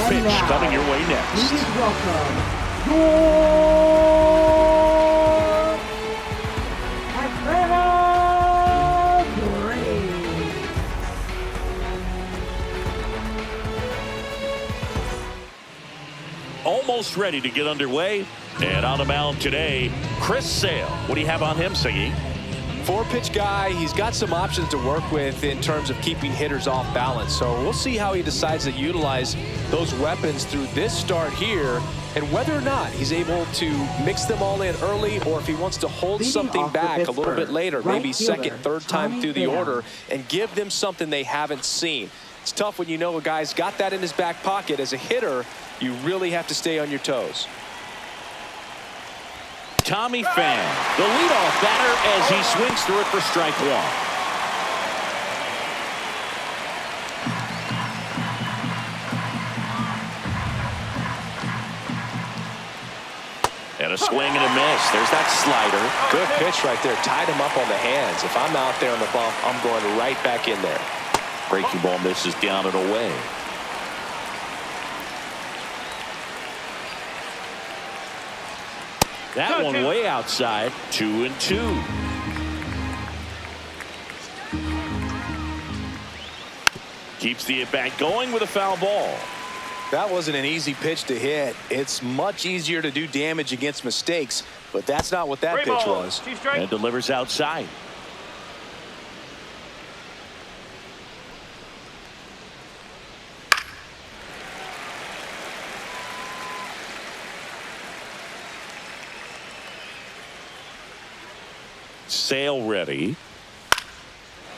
pitch coming your way next. Please welcome your Atlanta Braves. Almost ready to get underway. And on the mound today, Chris Sale. What do you have on him, Siggy? Four-pitch guy. He's got some options to work with in terms of keeping hitters off balance. So we'll see how he decides to utilize those weapons through this start here, and whether or not he's able to mix them all in early, or if he wants to hold something back a little bit later, maybe second, third time through the order, and give them something they haven't seen. It's tough when you know a guy's got that in his back pocket. As a hitter, you really have to stay on your toes. Tommy Pham, the leadoff batter, as he swings through it for strike one. And a swing and a miss. There's that slider. Good pitch right there. Tied him up on the hands. If I'm out there on the bump, I'm going right back in there. Breaking ball misses down and away. That one way outside. 2-2. Keeps the at-bat going with a foul ball. That wasn't an easy pitch to hit. It's much easier to do damage against mistakes, but that's not what that pitch was. And delivers outside. Sale ready.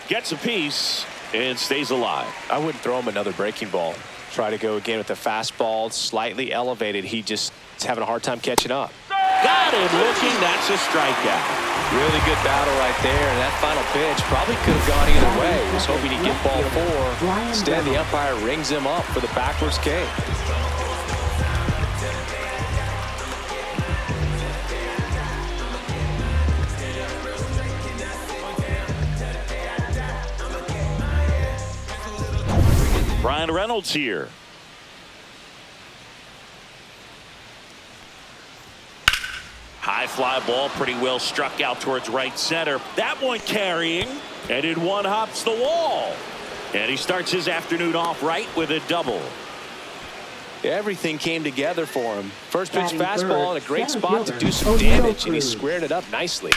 Gets a piece and stays alive. I wouldn't throw him another breaking ball. Try to go again with the fastball, slightly elevated. He just is having a hard time catching up. Got him looking. That's a strikeout. Really good battle right there. And that final pitch probably could have gone either way. Was hoping he'd get ball four. Instead, the umpire rings him up for the backwards K. Brian Reynolds here. High fly ball, pretty well struck out towards right center. That one carrying, and in one hops the wall. And he starts his afternoon off right with a double. Everything came together for him. First pitch fastball in a great spot to do some damage, and he squared it up nicely.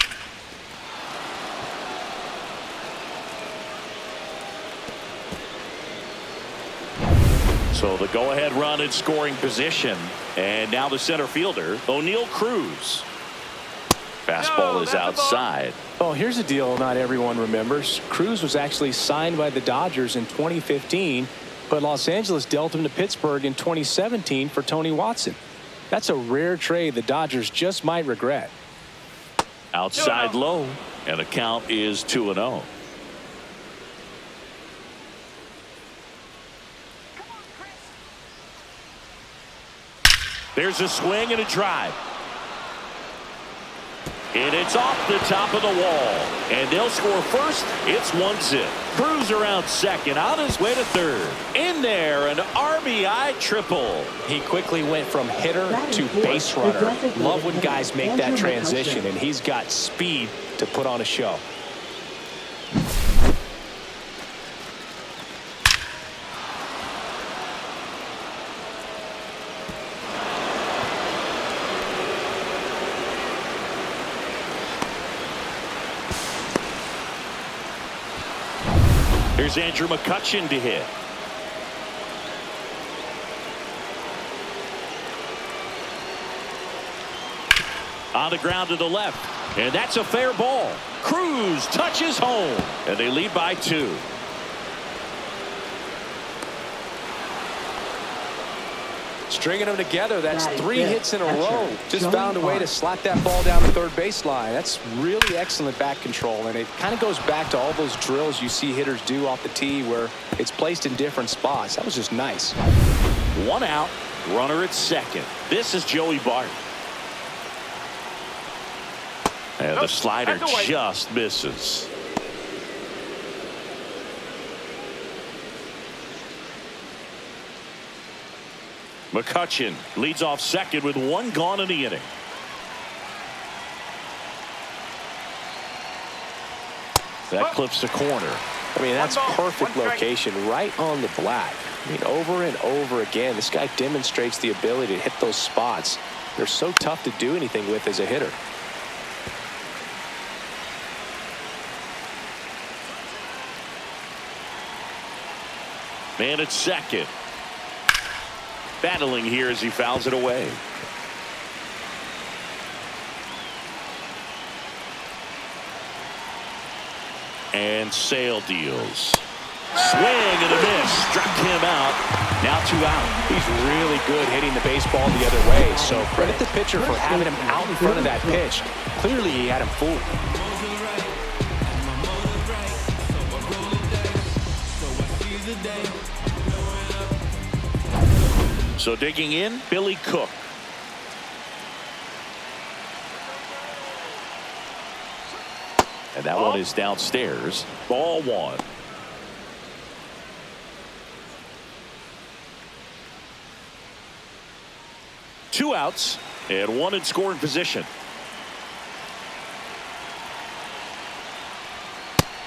So the go-ahead run in scoring position. And now the center fielder, O'Neal Cruz. Fastball is outside. Well, here's a deal not everyone remembers. Cruz was actually signed by the Dodgers in 2015, but Los Angeles dealt him to Pittsburgh in 2017 for Tony Watson. That's a rare trade the Dodgers just might regret. Outside low, and the count is 2-0. There's a swing and a drive. And it's off the top of the wall. And they'll score first. It's 1-0. Cruz around second, on his way to third. In there, an RBI triple. He quickly went from hitter to base runner. Love when guys make that transition, and he's got speed to put on a show. Here's Andrew McCutchen to hit. On the ground to the left. And that's a fair ball. Cruz touches home. And they lead by 2. Stringing them together, that's 3 hits in a row. Just found a way to slap that ball down the third baseline. That's really excellent bat control, and it kind of goes back to all those drills you see hitters do off the tee where it's placed in different spots. That was just nice. 1 out, runner at second. This is Joey Bart. And the slider just misses. McCutchen leads off second with one gone in the inning. That clips the corner. I mean, that's perfect location, right on the black. I mean, over and over again, this guy demonstrates the ability to hit those spots. They're so tough to do anything with as a hitter. Man at second. Battling here as he fouls it away. And Sale deals. Swing and a miss. Struck him out. Now 2 out. He's really good hitting the baseball the other way. So credit the pitcher for having him out in front of that pitch. Clearly he had him fooled. So digging in, Billy Cook. And that one is downstairs. Ball 1. Two outs and one in scoring position.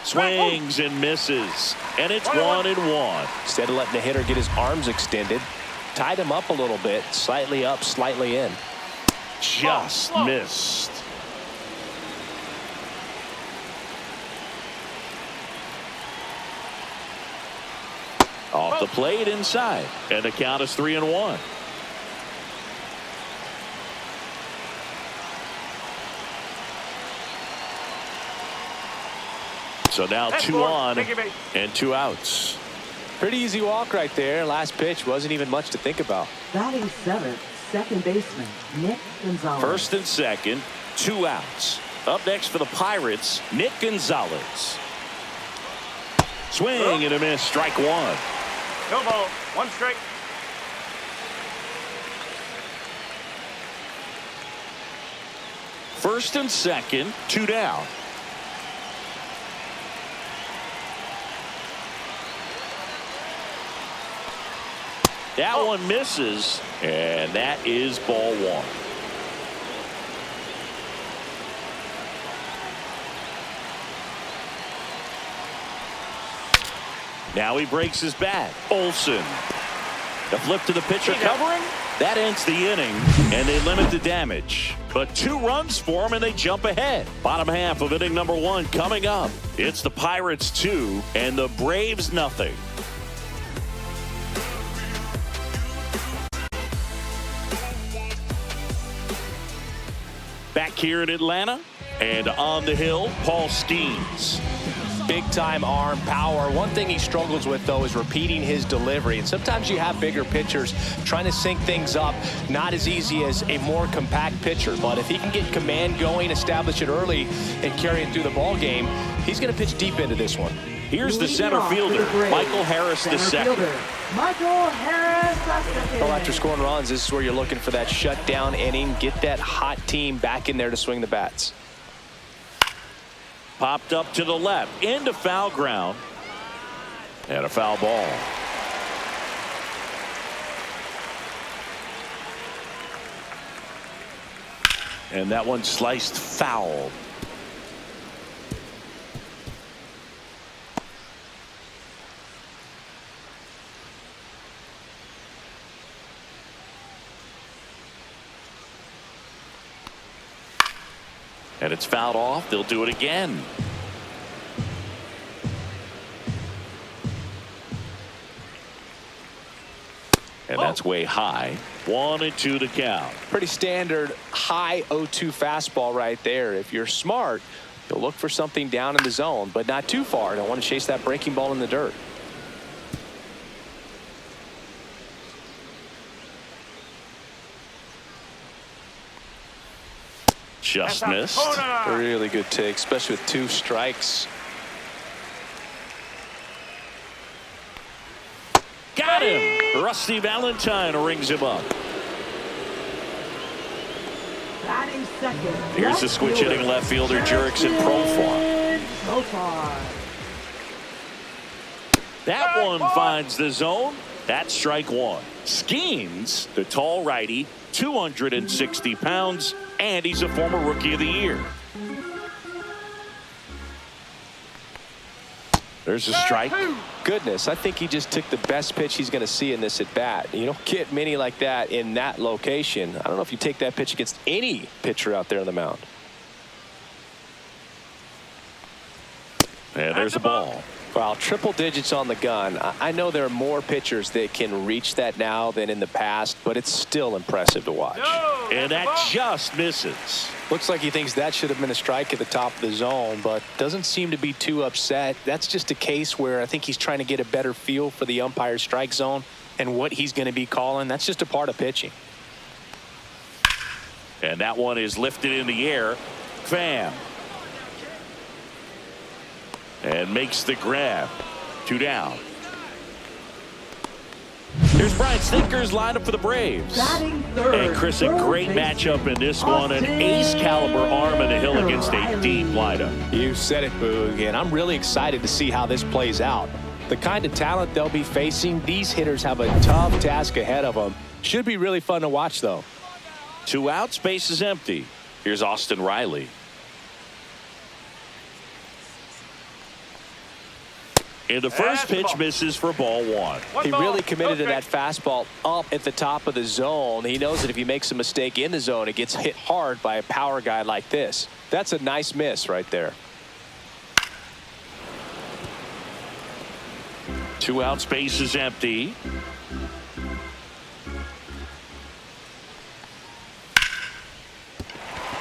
Swings and misses, and it's 1-1. Instead of letting the hitter get his arms extended, tied him up a little bit, slightly up, slightly in. Just missed. Off the plate inside, and the count is 3-1. So now 2 on and 2 outs. Pretty easy walk right there. Last pitch wasn't even much to think about. Batting seventh, second baseman, Nick Gonzalez. First and second, 2 outs. Up next for the Pirates, Nick Gonzalez. Swing and a miss, strike 1. No ball, 1 strike. First and second, 2 down. That one misses, and that is ball 1. Now he breaks his bat. Olsen. The flip to the pitcher covering. That ends the inning, and they limit the damage. But 2 runs for him, and they jump ahead. Bottom half of inning number 1 coming up. It's the Pirates 2 and the Braves nothing. Back here in Atlanta and on the hill, Paul Skeens. Big time arm power. One thing he struggles with, though, is repeating his delivery. And sometimes you have bigger pitchers trying to sync things up. Not as easy as a more compact pitcher. But if he can get command going, establish it early, and carry it through the ball game, he's going to pitch deep into this one. Here's the center fielder, Michael Harris II. Michael Harris II. Well, after scoring runs, this is where you're looking for that shutdown inning. Get that hot team back in there to swing the bats. Popped up to the left, into foul ground, and a foul ball. And that one sliced foul. And it's fouled off. They'll do it again. And that's way high. 1-2 to count. Pretty standard high 0-2 fastball right there. If you're smart, you'll look for something down in the zone, but not too far. Don't want to chase that breaking ball in the dirt. Just missed. Really good take, especially with 2 strikes. Got him. Rusty Valentine rings him up. Batting second. Here's the switch hitting left fielder, Jurickson Profar. That one finds the zone, That's strike one. Skeens, the tall righty, 260 pounds, and he's a former Rookie of the Year. There's a strike. Goodness, I think he just took the best pitch he's going to see in this at bat. You don't get many like that in that location. I don't know if you take that pitch against any pitcher out there on the mound. And there's a ball. Well, triple digits on the gun. I know there are more pitchers that can reach that now than in the past, but it's still impressive to watch. And that just misses. Looks like he thinks that should have been a strike at the top of the zone, but doesn't seem to be too upset. That's just a case where I think he's trying to get a better feel for the umpire's strike zone and what he's going to be calling. That's just a part of pitching. And that one is lifted in the air. Pham. And makes the grab. 2 down. Here's Brian Snitker's lineup for the Braves. Batting third. And Chris, a great matchup in this one. An ace caliber arm in the hill against a deep lineup. You said it, Boog, and I'm really excited to see how this plays out. The kind of talent they'll be facing, these hitters have a tough task ahead of them. Should be really fun to watch, though. 2 outs, base is empty. Here's Austin Riley. And the first pitch misses for ball one. He really committed to that fastball up at the top of the zone. He knows that if he makes a mistake in the zone, it gets hit hard by a power guy like this. That's a nice miss right there. 2 outs, base is empty.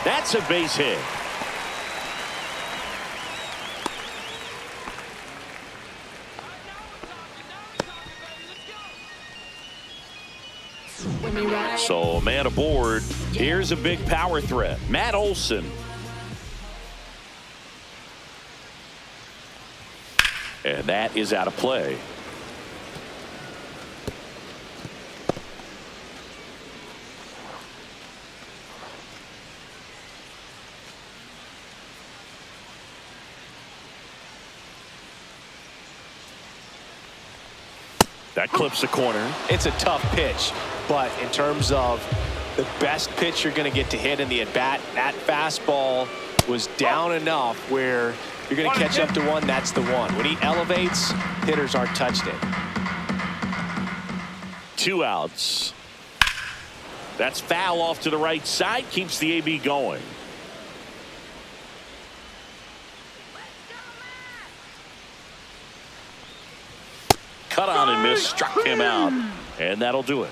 That's a base hit. So man aboard. Here's a big power threat. Matt Olson. And that is out of play. That clips the corner. It's a tough pitch, but in terms of the best pitch you're going to get to hit in the at-bat, that fastball was down enough where you're going to catch up to one. That's the one. When he elevates, hitters aren't touched it. 2 outs. That's foul off to the right side. Keeps the AB going. Cut on and miss, struck him out, and that'll do it.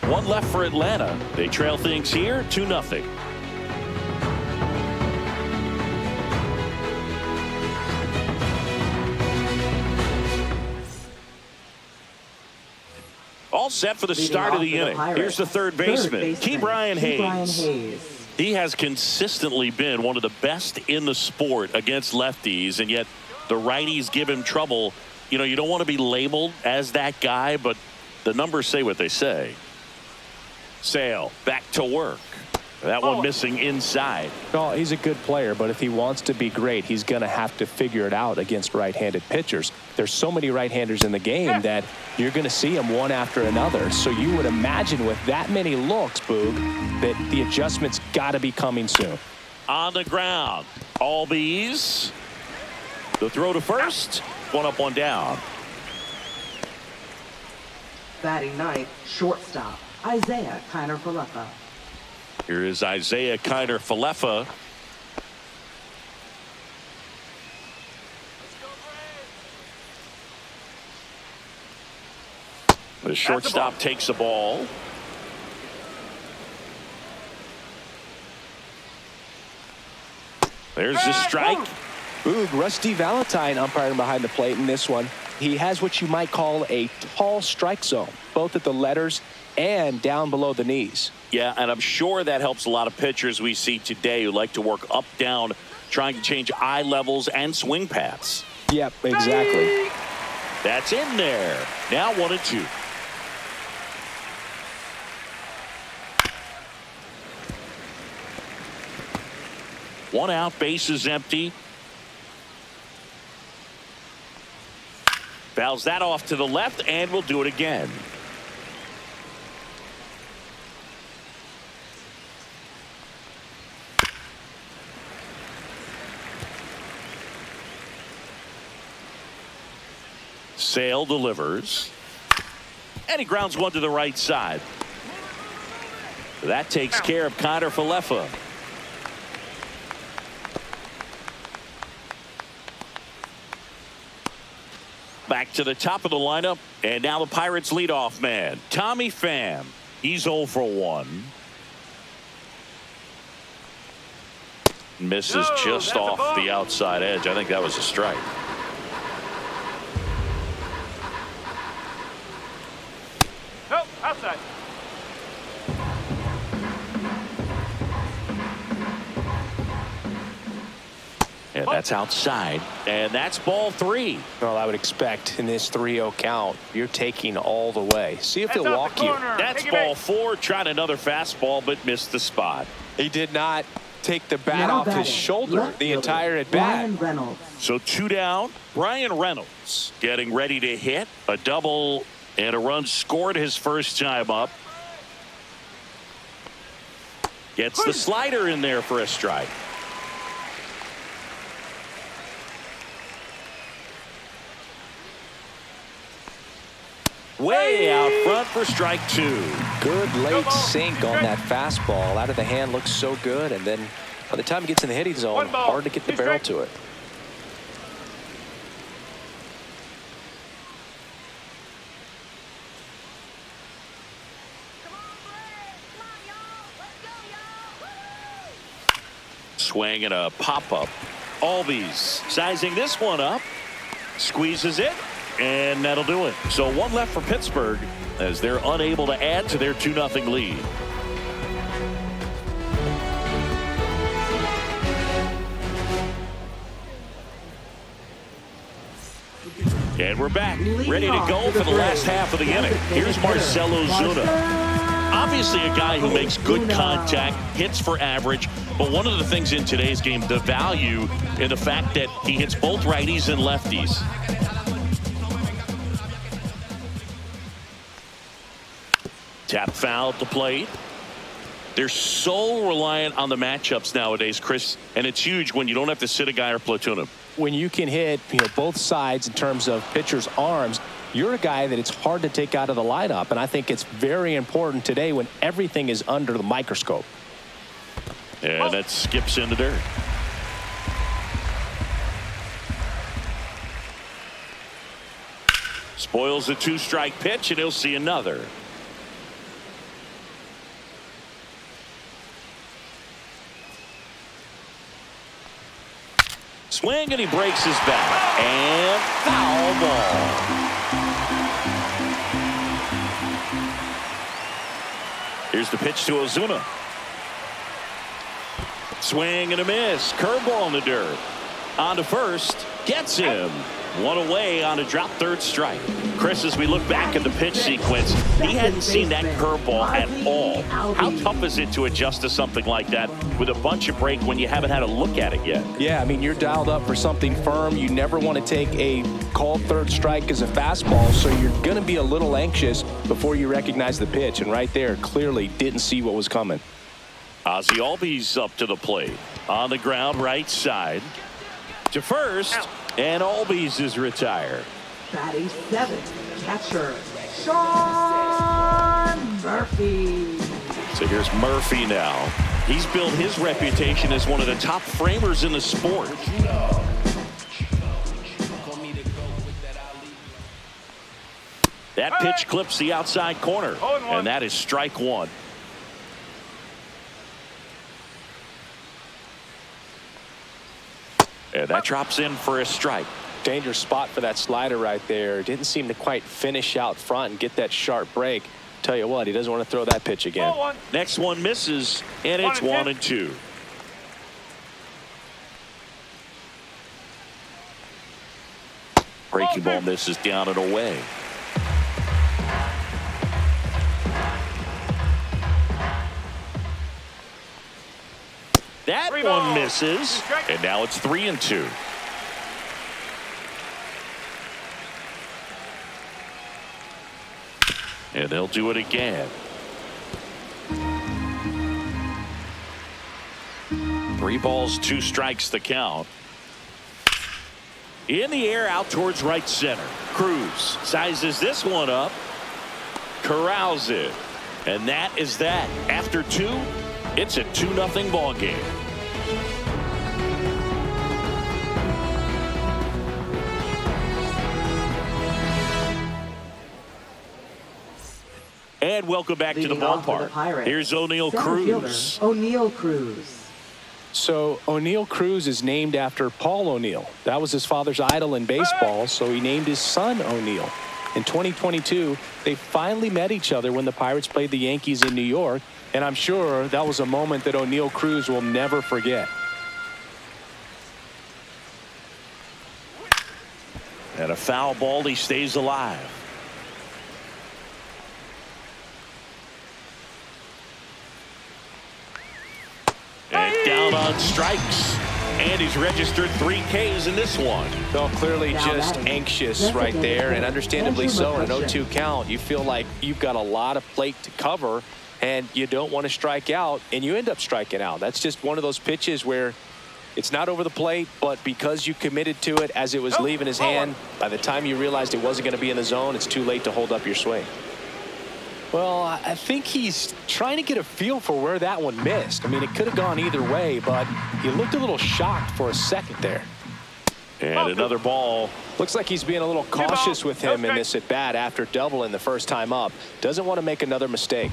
1 left for Atlanta. They trail things here 2-0. All set for the start of the inning. Here's the third baseman, Ke'Bryan Hayes. He has consistently been one of the best in the sport against lefties, and yet the righties give him trouble. You know, you don't want to be labeled as that guy, but the numbers say what they say. Sale back to work. That one missing inside. Well, he's a good player, but if he wants to be great, he's going to have to figure it out against right-handed pitchers. There's so many right-handers in the game that you're going to see them one after another. So you would imagine with that many looks, Boog, that the adjustment's got to be coming soon. On the ground. Albies. The throw to first. 1 up, 1 down. Batting ninth, shortstop, Isaiah Kiner-Falefa. Here is Isaiah Kiner-Falefa. The shortstop takes the ball. There's the strike. Boog, Rusty Valentine umpiring behind the plate in this one. He has what you might call a tall strike zone, both at the letters and down below the knees. Yeah, and I'm sure that helps a lot of pitchers we see today who like to work up, down, trying to change eye levels and swing paths. Yep, exactly. That's in there. Now 1-2. One out, base is empty. Fouls that off to the left, and will do it again. Sale delivers. And he grounds one to the right side. That takes care of Connor Falefa. Back to the top of the lineup, and now the Pirates leadoff man, Tommy Pham. He's 0 for 1. Misses just off the outside edge. I think that was a strike. Nope, outside. And that's outside, and that's ball 3. Well, I would expect in this 3-0 count, you're taking all the way. See if That's they'll off walk the you. corner. That's Take it ball back. 4. Tried another fastball, but missed the spot. He did not take the bat Now off his batting, shoulder left the fielder, entire at bat. Brian Reynolds. So 2 down. Brian Reynolds getting ready to hit a double and a run scored his first time up. Gets the slider in there for a strike. Way out front for strike 2. Good late sink on that fastball. Out of the hand looks so good, and then by the time it gets in the hitting zone, 1 ball, hard to get the 2 barrel strikes. to it. Swing and a pop-up. Albies sizing this one up. Squeezes it, and that'll do it. So 1 left for Pittsburgh as they're unable to add to their 2-0 lead. And we're back, ready to go for the last half of the inning. Here's Marcell Ozuna. Obviously a guy who makes good contact, hits for average, but one of the things in today's game, the value in the fact that he hits both righties and lefties. Tap foul at the plate. They're so reliant on the matchups nowadays, Chris, and it's huge when you don't have to sit a guy or platoon him. When you can hit both sides in terms of pitchers' arms, you're a guy that it's hard to take out of the lineup, and I think it's very important today when everything is under the microscope. And that skips in the dirt. Spoils the 2-strike pitch, and he'll see another. Swing, and he breaks his back. And foul ball. Here's the pitch to Ozuna. Swing and a miss. Curveball in the dirt. On to first. Gets him. 1 away on a drop third strike. Chris, as we look back at the pitch sequence, he hadn't seen that curveball at all. How tough is it to adjust to something like that with a bunch of break when you haven't had a look at it yet? Yeah, I mean, you're dialed up for something firm. You never want to take a called third strike as a fastball, so you're going to be a little anxious before you recognize the pitch. And right there, clearly didn't see what was coming. Ozzy Albies up to the plate. On the ground, right side. To first, and Albies is retired. Batting 7th, catcher Sean Murphy. So here's Murphy now. He's built his reputation as one of the top framers in the sport. That pitch clips the outside corner, and that is strike 1. And that drops in for a strike. Dangerous spot for that slider right there. Didn't seem to quite finish out front and get that sharp break. Tell you what, he doesn't want to throw that pitch again. Next one misses, and it's 1-2. Breaking ball misses down and away. That one misses, and now it's 3-2. And they'll do it again. 3 balls, 2 strikes the count. In the air out towards right center. Cruz sizes this one up. Corrals it. And that is that. After 2, it's a 2-0 ball game. And welcome back to the ballpark. Here's O'Neill Cruz. O'Neill Cruz. So O'Neill Cruz is named after Paul O'Neill. That was his father's idol in baseball, so he named his son O'Neill. In 2022, they finally met each other when the Pirates played the Yankees in New York, and I'm sure that was a moment that O'Neill Cruz will never forget. And a foul ball, he stays alive. And down on strikes. And he's registered 3 Ks in this one. Well, clearly just anxious right there, and understandably so. In an 0-2 count, you feel like you've got a lot of plate to cover, and you don't want to strike out, and you end up striking out. That's just one of those pitches where it's not over the plate, but because you committed to it as it was leaving his hand, by the time you realized it wasn't going to be in the zone, it's too late to hold up your swing. Well, I think he's trying to get a feel for where that one missed. I mean, it could have gone either way, but he looked a little shocked for a second there. And another ball. Looks like he's being a little cautious with him in this at bat after doubling the first time up. Doesn't want to make another mistake.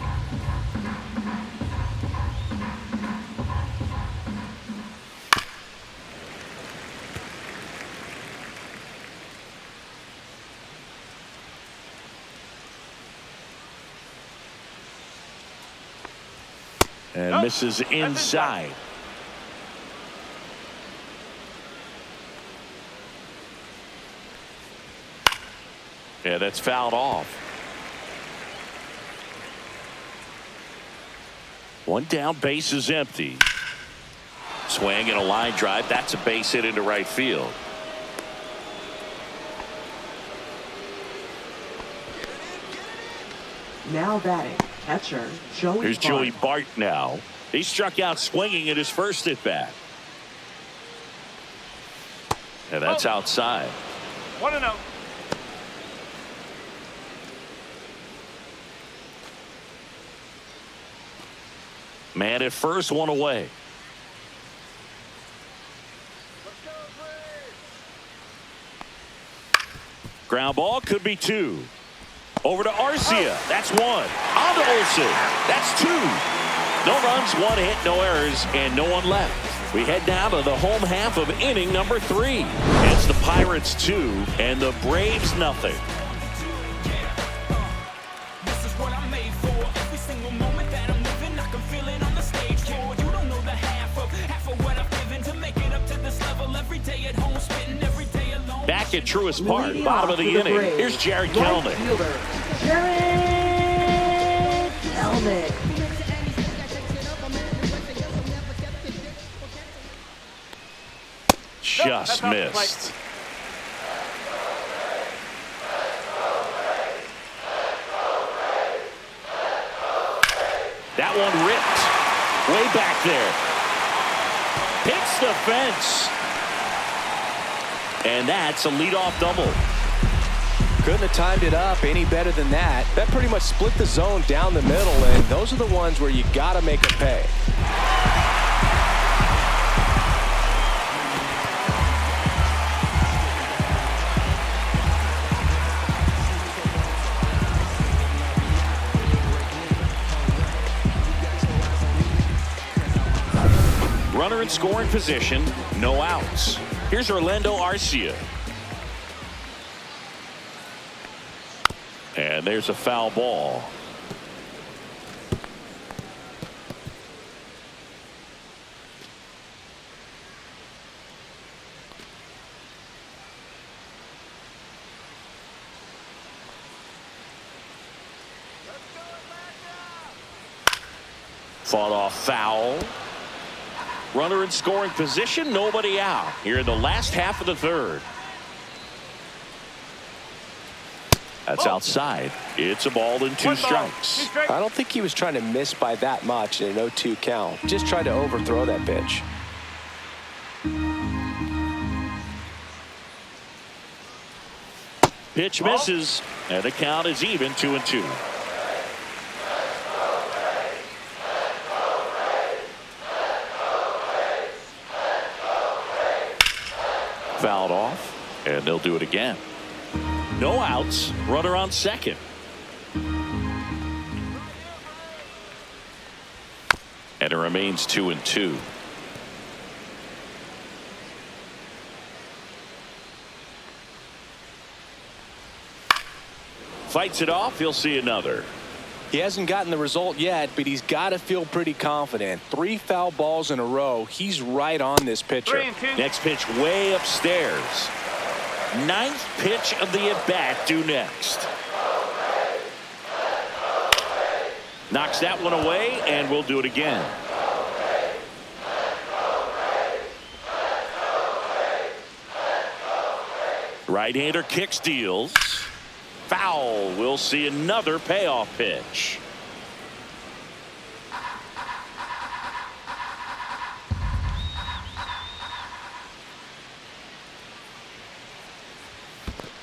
And misses inside. Yeah, that's fouled off. 1 down, base is empty. Swing and a line drive. That's a base hit into right field. Now batting, catcher Joey Here's Joey Bart now. He struck out swinging at his first at bat. And that's outside. 1-0. Man at first, 1 away. Ground ball, could be 2. Over to Arcia. That's 1. On to Olsen. That's 2. No runs, 1 hit, no errors, and no one left. We head down to the home half of inning number 3. It's the Pirates 2 and the Braves nothing. This is what I'm made for. Every single moment that I'm living, I can feel it on the stage floor. You don't know the half of what I've given to make it up to this level. Every day at home, spitting every day alone. Back at Truist Park, bottom of the inning. Here's Jared Kelnick. Jared Kelnick. Just missed. That one ripped way back there. Hits the fence. And that's a leadoff double. Couldn't have timed it up any better than that. That pretty much split the zone down the middle, and those are the ones where you got to make it pay. Runner in scoring position, no outs. Here's Orlando Arcia. And there's a foul ball. Fought off foul. Runner in scoring position, nobody out. Here in the last half of the 3rd. That's outside. It's a ball and 2 strikes. I don't think he was trying to miss by that much in an 0-2 count. Just tried to overthrow that pitch. Pitch misses, and the count is even 2-2. Fouled off, and they'll do it again. No outs, runner on second. And it remains 2-2. Fights it off. He'll see another. He hasn't gotten the result yet, but he's got to feel pretty confident. 3 foul balls in a row. He's right on this pitcher. Next pitch way upstairs. 9th pitch of the at-bat due next. Knocks that one away, and we'll do it again. Right-hander kicks, deals. Foul. We'll see another payoff pitch.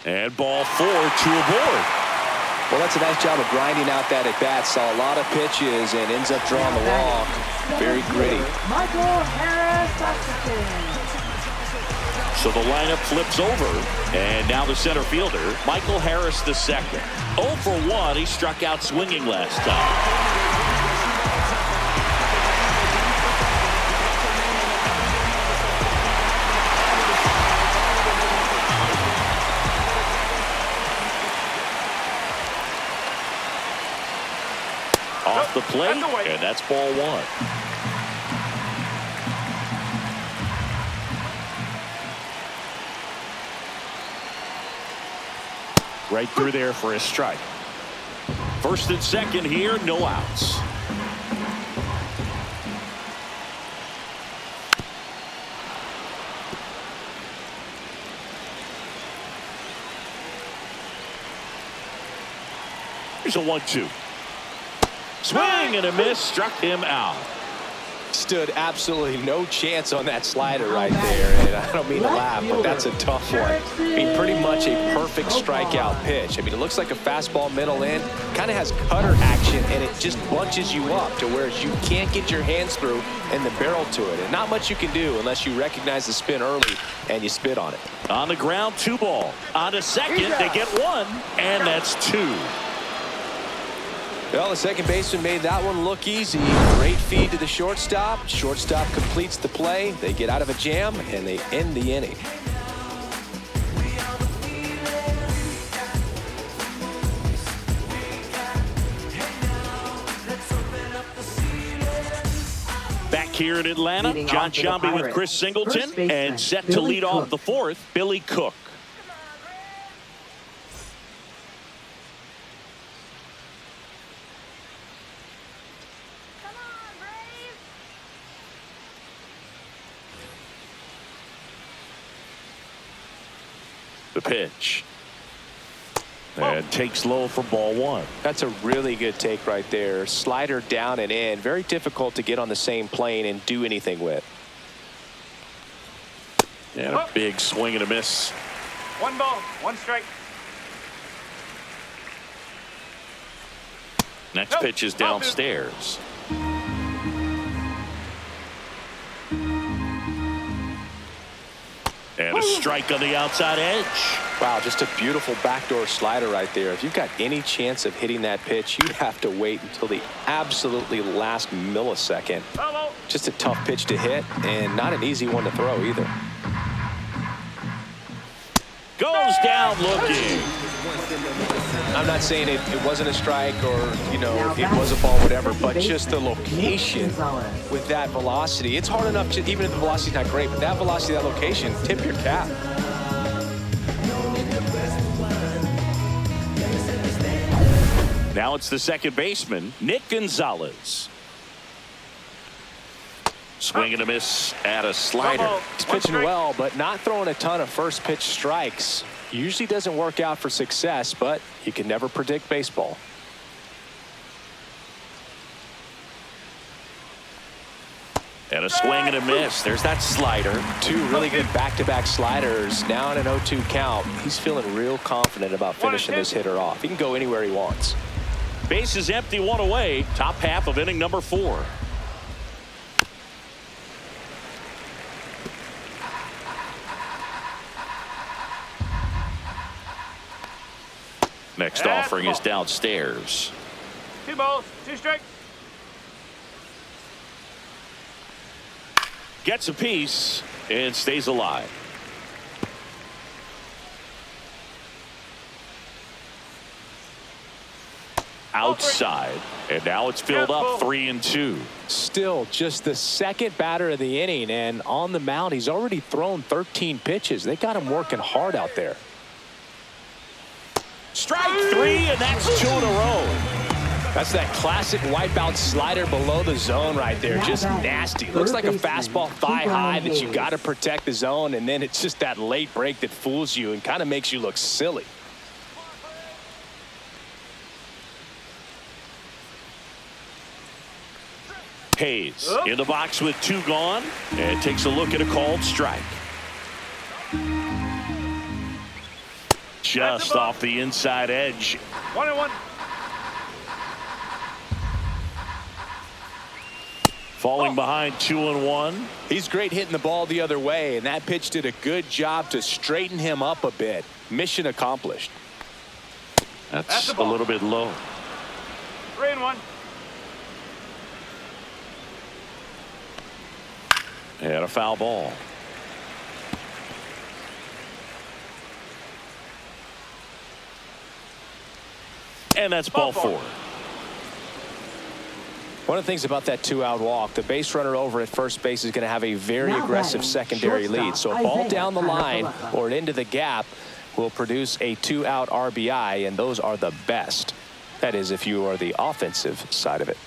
And ball 4, 2 aboard. Well, that's a nice job of grinding out that at bat. Saw a lot of pitches and ends up drawing the walk. Very gritty. Michael Harris. So the lineup flips over, and now the center fielder, Michael Harris the second. 0 for 1. He struck out swinging last time. Off the plate, and that's ball 1. Right through there for a strike. First and second here, no outs. Here's a 1-2. Swing and a miss, struck him out. Stood absolutely no chance on that slider right there, and I don't mean to laugh, but that's a tough one. I mean, pretty much a perfect strikeout pitch. I mean, it looks like a fastball middle in, kind of has cutter action, and it just bunches you up to where you can't get your hands through and the barrel to it. And not much you can do unless you recognize the spin early and you spit on it. On the ground, 2 ball. On to second, they get 1, and that's 2. Well, the second baseman made that one look easy. Great feed to the shortstop. Shortstop completes the play. They get out of a jam, and they end the inning. Back here in Atlanta, John Sciambi with Chris Singleton, and set to lead off the 4th, Billy Cook. The pitch. And takes low for ball 1. That's a really good take right there. Slider down and in. Very difficult to get on the same plane and do anything with. And a big swing and a miss. 1 ball, 1 strike. Next pitch is downstairs. And a strike on the outside edge. Wow, just a beautiful backdoor slider right there. If you've got any chance of hitting that pitch, you have to wait until the absolutely last millisecond. Just a tough pitch to hit, and not an easy one to throw either. Goes down looking. I'm not saying it wasn't a strike or, you know, it was a ball, whatever, but just the location with that velocity. It's hard enough to, even if the velocity's not great, but that velocity, that location, tip your cap. Now it's the second baseman, Nick Gonzalez. Swing and a miss at a slider. He's pitching well, but not throwing a ton of first pitch strikes. Usually doesn't work out for success, but you can never predict baseball. And a swing and a miss. There's that slider. Two really good back-to-back sliders. Now in an 0-2 count. He's feeling real confident about finishing this hitter off. He can go anywhere he wants. Base is empty, one away. Top half of inning number 4. Next offering is downstairs. 2 balls, 2 strikes. Gets a piece and stays alive. Outside, and now it's filled up 3-2. Still just the second batter of the inning, and on the mound he's already thrown 13 pitches. They got him working hard out there. Strike 3, and that's 2 in a row. That's that classic wipeout slider below the zone right there. Just nasty. Looks like a fastball thigh high that you got to protect the zone, and then it's just that late break that fools you and kind of makes you look silly. Hayes in the box with 2 gone, and takes a look at a called strike. Just off the inside edge. 1-1. Falling behind 2-1. He's great hitting the ball the other way, and that pitch did a good job to straighten him up a bit. Mission accomplished. That's a little bit low. 3-1. And a foul ball. And that's ball 4. One of the things about that 2-out walk, the base runner over at first base is going to have a very aggressive secondary lead. So a ball down the line or into the gap will produce a 2-out RBI, and those are the best. That is, if you are the offensive side of it.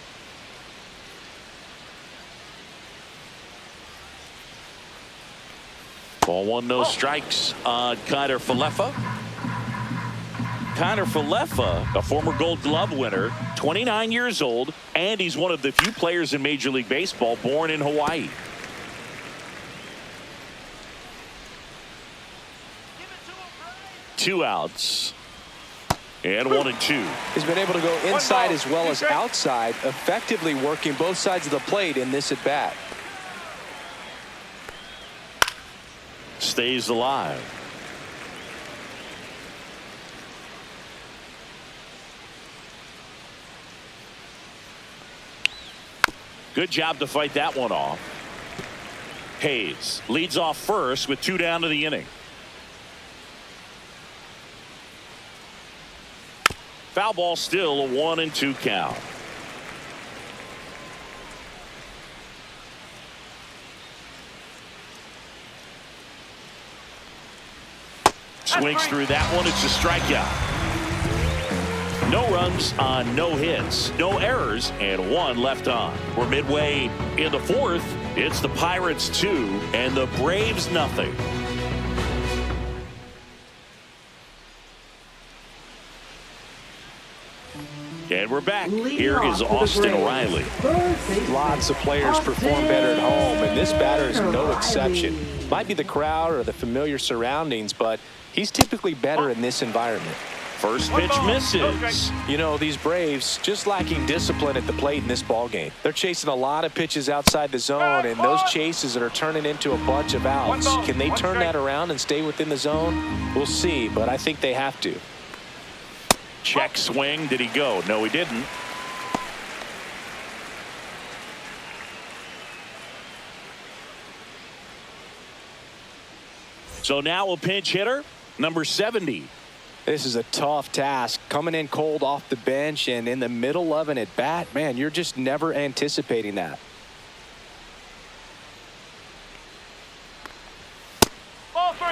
Ball 1, no strikes on Kiner Falefa. Kiner Falefa, a former Gold Glove winner, 29 years old, and he's one of the few players in Major League Baseball born in Hawaii. Two outs. And 1-2. He's been able to go inside as well as outside, effectively working both sides of the plate in this at-bat. Stays alive. Good job to fight that one off. Hayes leads off first with 2 down to the inning. Foul ball, still a 1-2 count. Swings through that one. It's a strikeout. No runs on no hits, no errors, and 1 left on. We're midway in the 4th. It's the Pirates 2 and the Braves nothing. And we're back. Here is Austin Riley. Lots of players perform better at home, and this batter is no exception. Might be the crowd or the familiar surroundings, but he's typically better in this environment. First pitch misses. You know, these Braves just lacking discipline at the plate in this ballgame. They're chasing a lot of pitches outside the zone, and those chases that are turning into a bunch of outs. Can they turn that around and stay within the zone? We'll see, but I think they have to. Check swing. Did he go? No, he didn't. So now a pinch hitter, number 70. This is a tough task. Coming in cold off the bench and in the middle of an at-bat, man, you're just never anticipating that. Ball 3.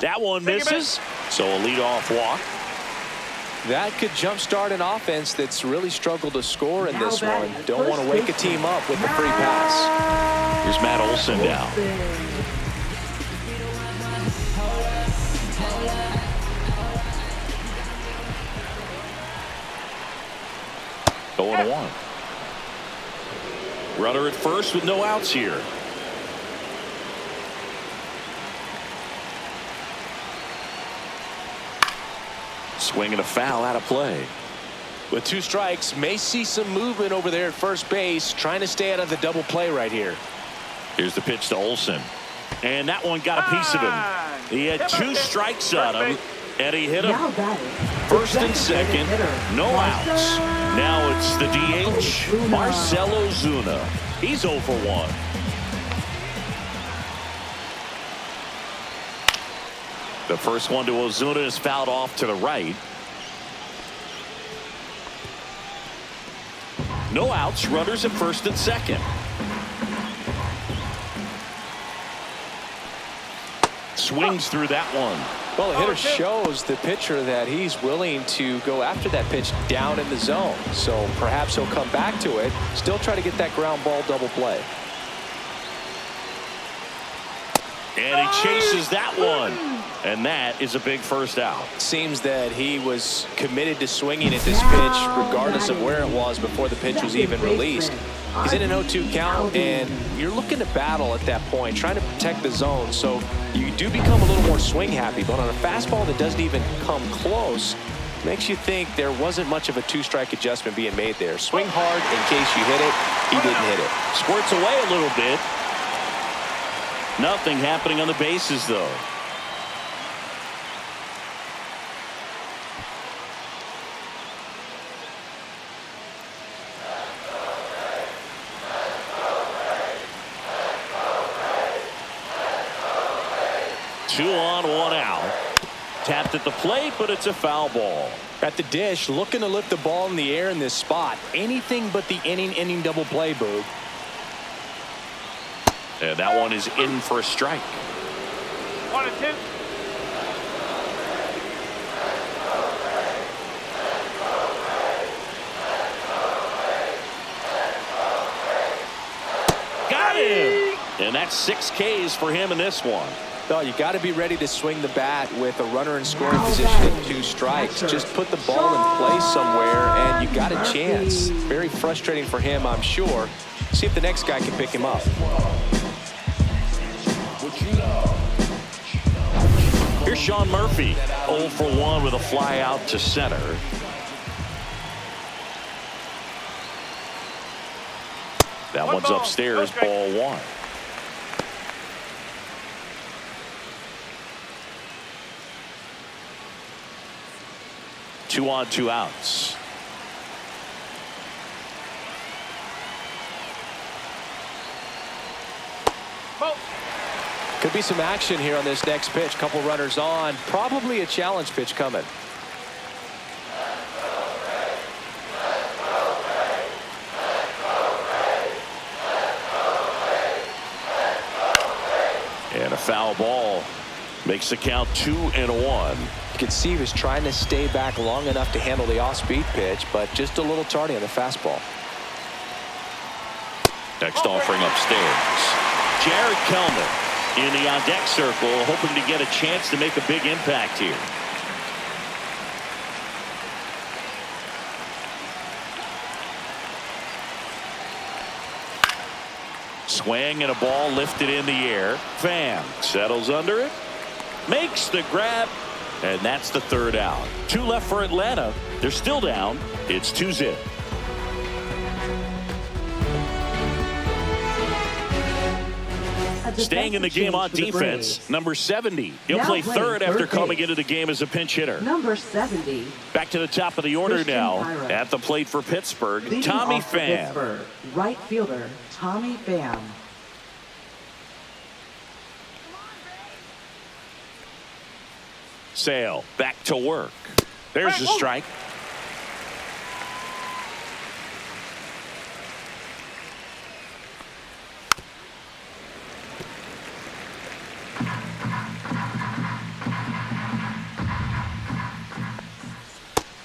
That one misses, so a leadoff walk. That could jumpstart an offense that's really struggled to score in this one. Don't want to wake a team up with a free pass. Here's Matt Olson now. Going 1. Runner at first with no outs here. Swinging a foul out of play. With 2 strikes, may see some movement over there at first base, trying to stay out of the double play right here. Here's the pitch to Olson. And that one got a piece of him. He had 2 strikes on him, and he hit him. First and second, no outs. Now it's the DH, Marcell Ozuna. He's 0 for 1. The first one to Ozuna is fouled off to the right. No outs, runners at first and second. Swings through that one. Well, the hitter shows the pitcher that he's willing to go after that pitch down in the zone. So perhaps he'll come back to it, still try to get that ground ball double play. And he chases that one. And that is a big first out. Seems that he was committed to swinging at this pitch regardless of where it was before the pitch was even released. He's in an 0-2 count, and you're looking to battle at that point, trying to protect the zone. So you do become a little more swing happy, but on a fastball that doesn't even come close, makes you think there wasn't much of a 2-strike adjustment being made there. Swing hard in case you hit it. He didn't hit it. Squirts away a little bit. Nothing happening on the bases, though. Two on, 1 out. Tapped at the plate, but it's a foul ball. At the dish, looking to lift the ball in the air in this spot. Anything but the inning double play, Boog. And that one is in for a strike. 1 and 2. Got him! And that's 6 Ks for him in this one. No, you got to be ready to swing the bat with a runner in scoring position and 2 strikes. Just put the ball in place somewhere, and you got a chance. Very frustrating for him, I'm sure. See if the next guy can pick him up. Here's Sean Murphy, 0 for 1 with a fly out to center. That one's upstairs, ball 1. Two on, 2 outs. Could be some action here on this next pitch. Couple runners on. Probably a challenge pitch coming. And a foul ball makes the count 2-1. You can see he was trying to stay back long enough to handle the off-speed pitch, but just a little tardy on the fastball. Next offering upstairs. Jared Kellman in the on-deck circle, hoping to get a chance to make a big impact here. Swing and a ball lifted in the air. Pham settles under it, makes the grab, and that's the 3rd out. 2 left for Atlanta. They're still down. It's 2-0. Staying in the game on defense, number 70. He'll play third after coming into the game as a pinch hitter. Number 70. Back to the top of the order Christian now. Byron. At the plate for Pittsburgh, Leading Tommy off for Pham. Pittsburgh, right fielder Tommy Pham. Sale back to work. There's the strike.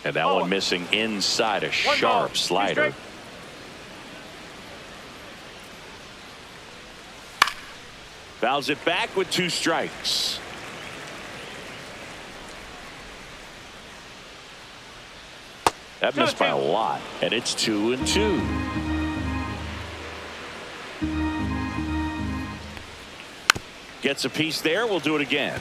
And that one missing inside a sharp slider. Fouls it back with 2 strikes. That missed by a lot, and it's 2-2. Gets a piece there. We'll do it again.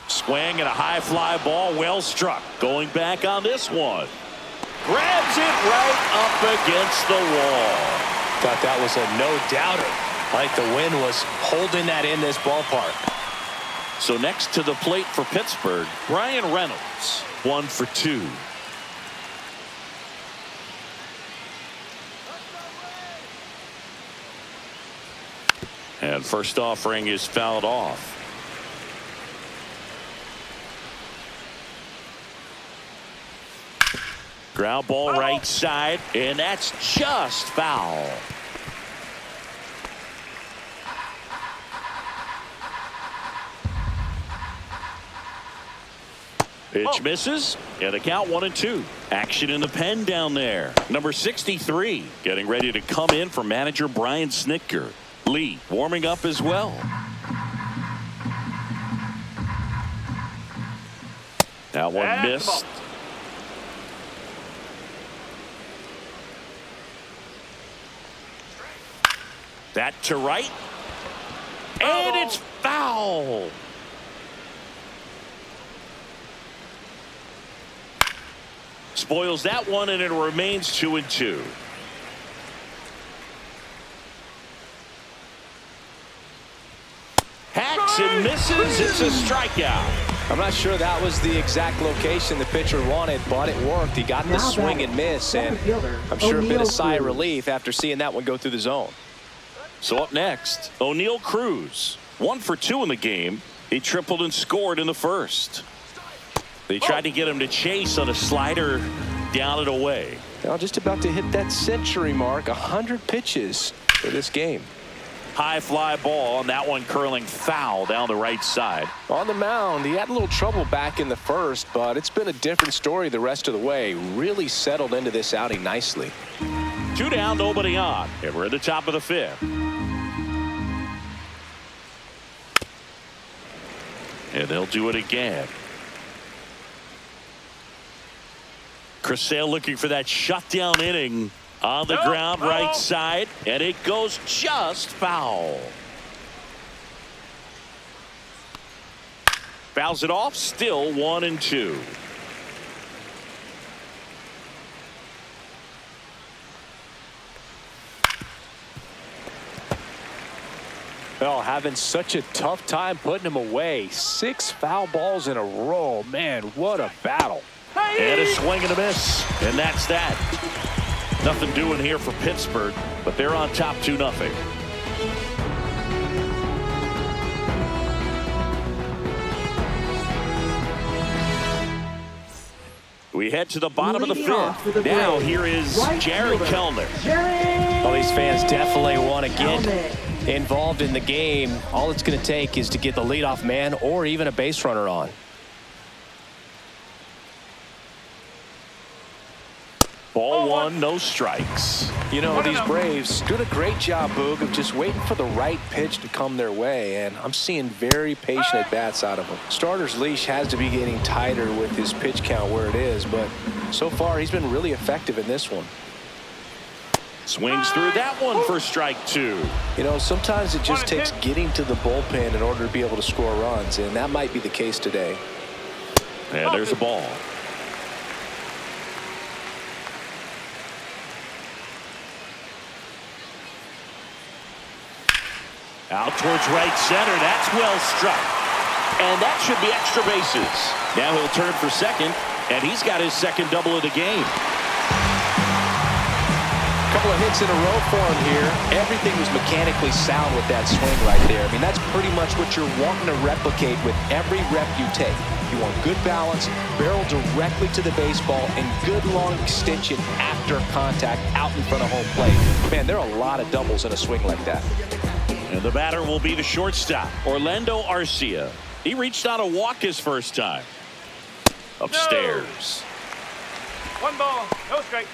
Swing and a high fly ball, well struck. Going back on this one. Grabs it right up against the wall. Thought that was a no-doubter. Like the wind was holding that in this ballpark. So next to the plate for Pittsburgh, Brian Reynolds, 1 for 2. And first offering is fouled off. Ground ball right side, and that's just foul. Pitch misses, and a count 1-2. Action in the pen down there. Number 63 getting ready to come in for manager Brian Snitker. Lee warming up as well. That one missed. That to right. And it's foul. Spoils that one, and it remains 2-2. Hacks and misses. It's a strikeout. I'm not sure that was the exact location the pitcher wanted, but it worked. He got the swing and miss, and I'm sure a bit of sigh of relief after seeing that one go through the zone. So up next, O'Neal Cruz, 1 for 2 in the game. He tripled and scored in the first. They tried to get him to chase on a slider down and away. Now just about to hit that century mark, 100 pitches for this game. High fly ball, and that one curling foul down the right side. On the mound, he had a little trouble back in the first, but it's been a different story the rest of the way. Really settled into this outing nicely. 2 down, nobody on, and we're at the top of the 5th. And they'll do it again. Chris Sale looking for that shutdown inning on the ground right side, and it goes just foul. Fouls it off, still 1-2. Well, having such a tough time putting him away. 6 foul balls in a row. Man, what a battle. And a swing and a miss, and that's that. Nothing doing here for Pittsburgh, but they're on top 2-0. We head to the bottom of the 5th. Now here is Jerry Kellner. Well, these fans definitely want to get involved in the game. All it's going to take is to get the leadoff man or even a base runner on. Ball 1, no strikes. You know, these Braves doing a great job, Boog, of just waiting for the right pitch to come their way, and I'm seeing very patient at-bats out of them. Starter's leash has to be getting tighter with his pitch count where it is, but so far he's been really effective in this one. Swings through that one for strike 2. You know, sometimes it just takes getting to the bullpen in order to be able to score runs, and that might be the case today. And there's a ball. Out towards right center. That's well struck. And that should be extra bases. Now he'll turn for second, and he's got his second double of the game. A couple of hits in a row for him here. Everything was mechanically sound with that swing right there. I mean, that's pretty much what you're wanting to replicate with every rep you take. You want good balance, barrel directly to the baseball, and good long extension after contact out in front of home plate. Man, there are a lot of doubles in a swing like that. And the batter will be the shortstop, Orlando Arcia. He reached on a walk his first time. Upstairs. No. 1 ball, no strike.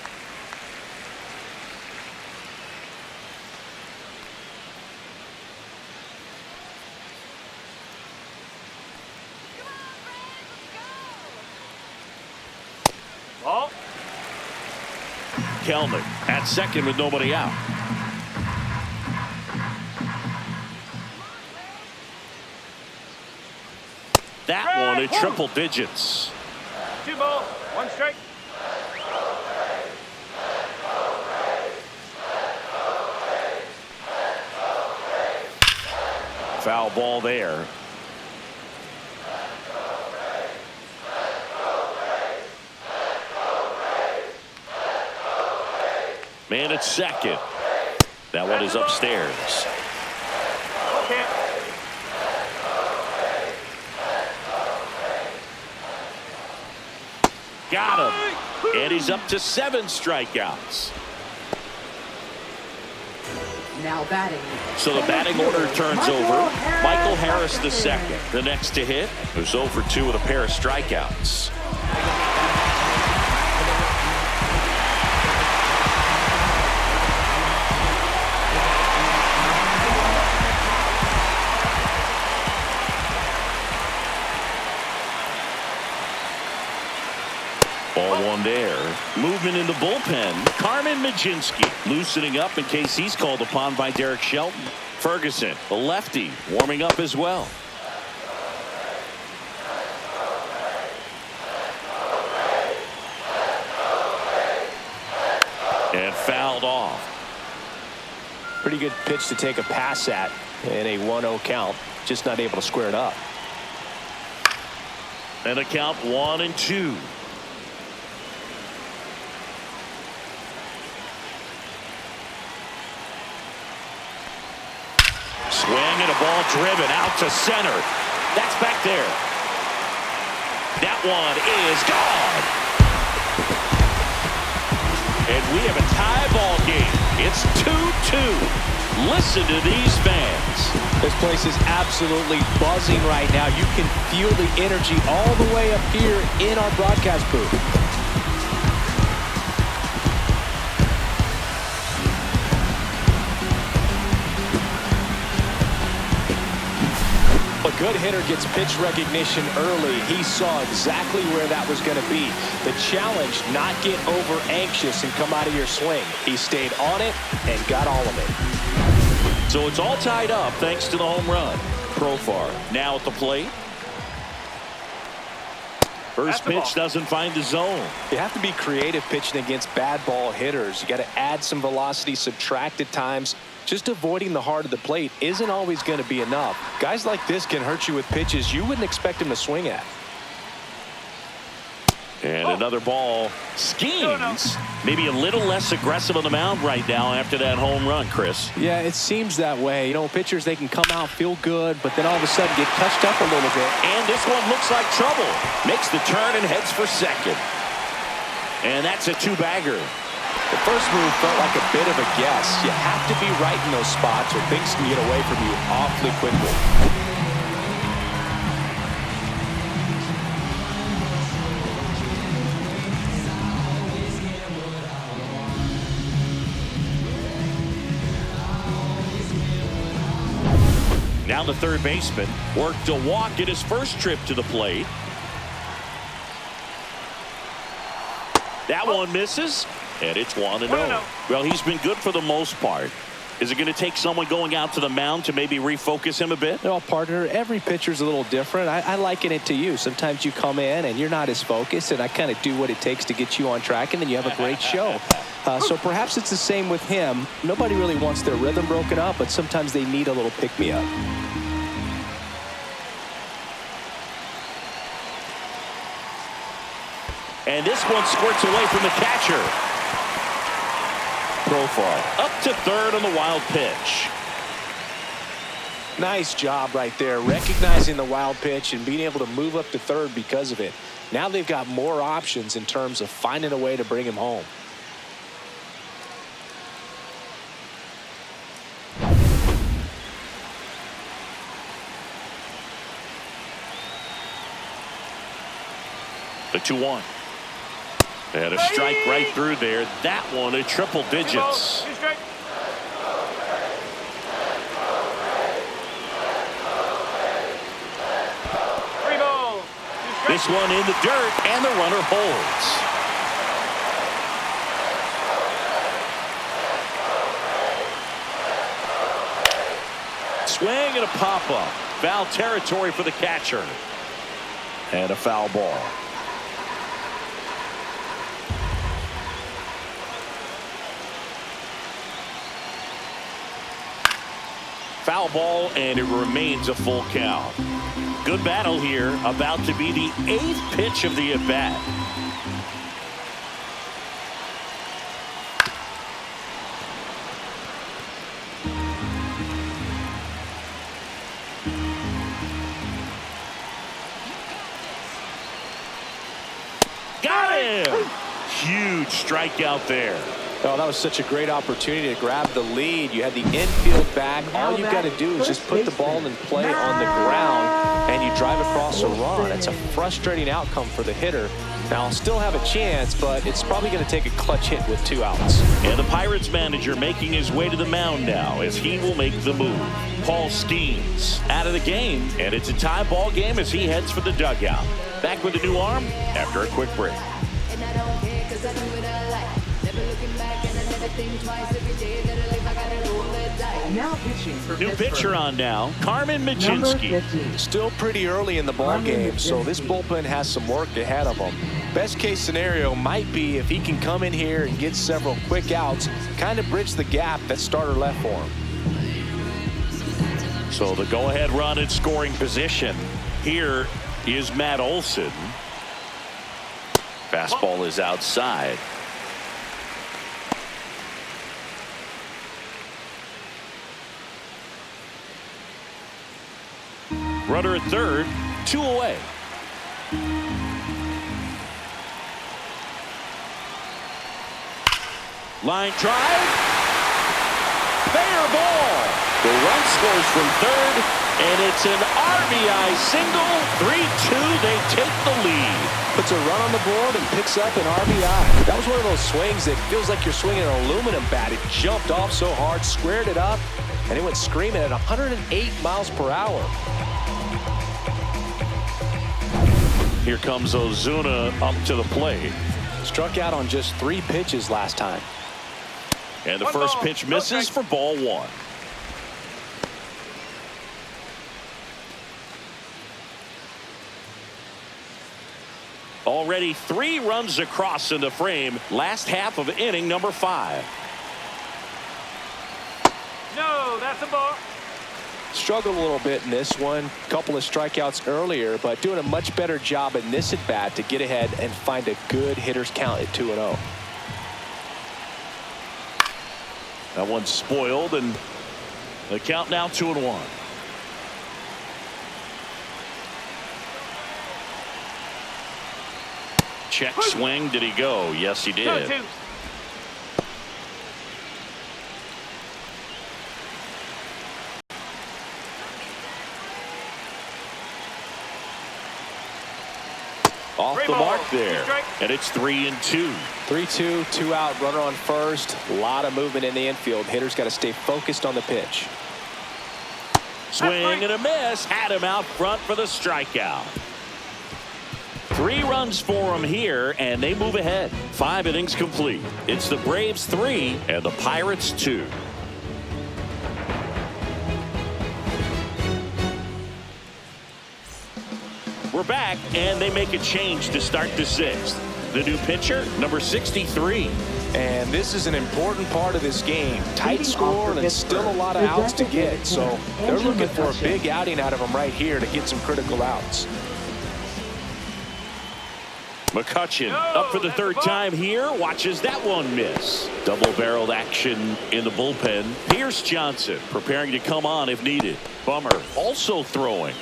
Ball. Kelnick at second with nobody out. That one at triple digits. 2 balls, 1 strike. Foul ball there. Man at second. That one is upstairs. Okay. Got him. And he's up to 7 strikeouts. Now batting. So the batting order turns over. Michael Harris the second. The next to hit was 0 for 2 with a pair of strikeouts. Ball 1 there. Movement in the bullpen. Carmen Majinski loosening up in case he's called upon by Derek Shelton. Ferguson, the lefty, warming up as well. And fouled off. Pretty good pitch to take a pass at in a 1-0 count. Just not able to square it up. And a count 1-2. Swing and a ball driven out to center. That's back there. That one is gone. And we have a tie ball game. It's 2-2. Listen to these fans. This place is absolutely buzzing right now. You can feel the energy all the way up here in our broadcast booth. A good hitter gets pitch recognition early. He saw exactly where that was going to be. The challenge, not get over anxious and come out of your swing. He stayed on it and got all of it. So it's all tied up thanks to the home run. Profar now at the plate. First pitch doesn't find the zone. You have to be creative pitching against bad ball hitters. You got to add some velocity, subtract at times. Just avoiding the heart of the plate isn't always going to be enough. Guys like this can hurt you with pitches you wouldn't expect him to swing at. And another ball. Schemes maybe a little less aggressive on the mound right now after that home run, Chris. Yeah, it seems that way. You know, pitchers, they can come out, feel good, but then all of a sudden get touched up a little bit. And this one looks like trouble. Makes the turn and heads for second. And that's a 2-bagger. The first move felt like a bit of a guess. You have to be right in those spots or things can get away from you awfully quickly. Now the third baseman worked a walk at his first trip to the plate. That one misses, and it's 1-0. Well, he's been good for the most part. Is it going to take someone going out to the mound to maybe refocus him a bit? No, partner, every pitcher's a little different. I liken it to you. Sometimes you come in and you're not as focused, and I kind of do what it takes to get you on track, and then you have a great show. So perhaps it's the same with him. Nobody really wants their rhythm broken up, but sometimes they need a little pick-me-up. And this one squirts away from the catcher. Profar up to third on the wild pitch. Nice job right there, recognizing the wild pitch and being able to move up to third because of it. Now they've got more options in terms of finding a way to bring him home. The 2-1. And a strike right through there. That one at triple digits. 2 strike. This one in the dirt, and the runner holds. Swing and a pop-up. Foul territory for the catcher. And a foul ball. Foul ball, and it remains a full count. Good battle here, about to be the 8th pitch of the at-bat. Got him! Huge strikeout there. Oh, that was such a great opportunity to grab the lead. You had the infield back. All you've got to do is just put the ball in play on the ground, and you drive across a run. It's a frustrating outcome for the hitter. Now, still have a chance, but it's probably going to take a clutch hit with 2 outs. And the Pirates manager making his way to the mound now as he will make the move. Paul Skeens out of the game, and it's a tie ball game as he heads for the dugout. Back with a new arm after a quick break. And I don't care 'cause I do what I like. Never looking back and I never think twice. Every day that I live, I gotta roll the dice. Now pitching for New Pittsburgh. pitcher on now, Carmen Number Michinski. 50. Still pretty early in the ball game, so this bullpen has some work ahead of them. Best case scenario might be if he can come in here and get several quick outs, kind of bridge the gap that starter left for him. So the go-ahead run in scoring position. Here is Matt Olson. Fastball is outside. Runner at third, 2 away. Line drive. Fair ball. The run scores from third, and it's an RBI single. 3-2, they take the lead. Puts a run on the board and picks up an RBI. That was one of those swings that feels like you're swinging an aluminum bat. It jumped off so hard, squared it up, and it went screaming at 108 miles per hour. Here comes Ozuna up to the plate. Struck out on just 3 pitches last time. And the 1 first ball, pitch no misses for strike. ball 1. Already 3 runs across in the frame. Last half of inning number 5. No, that's a ball. Struggled a little bit in this one. Couple of strikeouts earlier, but doing a much better job in this at bat to get ahead and find a good hitter's count at 2-0. That one's spoiled, and the count now 2-1. Check swing. Did he go? Yes, he did. 2-2. Off the Three mark balls, there. 2 strikes. And it's 3-2. 3-2, 2 out, runner on first. A lot of movement in the infield. Hitters got to stay focused on the pitch. Swing and a miss. Had him out front for the strikeout. 3 runs for him here, and they move ahead. 5 innings complete. It's the Braves 3 and the Pirates 2. We're back, and they make a change to start the 6th. The new pitcher, number 63. And this is an important part of this game. Tight score and still a lot of outs to get. So they're looking for a big outing out of them right here to get some critical outs. McCutchen up for the 3rd time here. Watches that one miss. Double-barreled action in the bullpen. Pierce Johnson preparing to come on if needed. Bummer also throwing.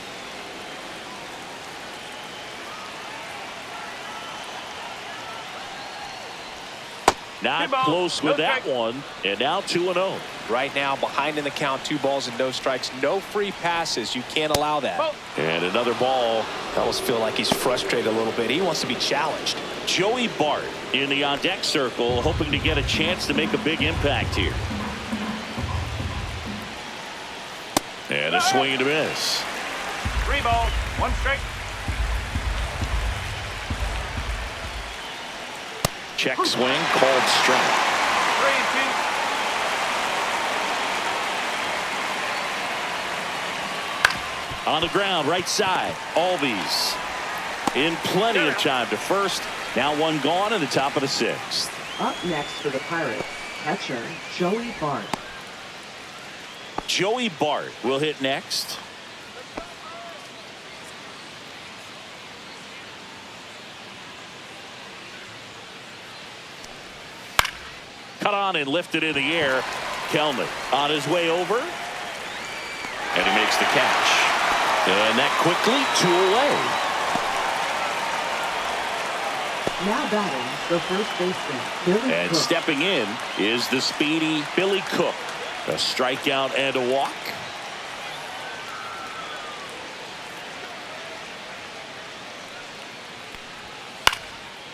Not ball, close with no that strike. one. And now 2-0. Right now, behind in the count, 2 balls and no strikes, no free passes. You can't allow that. Ball. And another ball. I almost feel like he's frustrated a little bit. He wants to be challenged. Joey Bart in the on-deck circle, hoping to get a chance to make a big impact here. And a swing and a miss. 3 balls, 1 strike. Check swing, called strike. 3-2. On the ground, right side. Albies in plenty of time to first. Now 1 gone in the top of the 6th. Up next for the Pirates, catcher Joey Bart. Joey Bart will hit next. Cut on and lifted in the air. Kelman on his way over. And he makes the catch. And that quickly 2 away. Now batting the first baseman, Billy And Cook. stepping in is the speedy Billy Cook. A strikeout and a walk.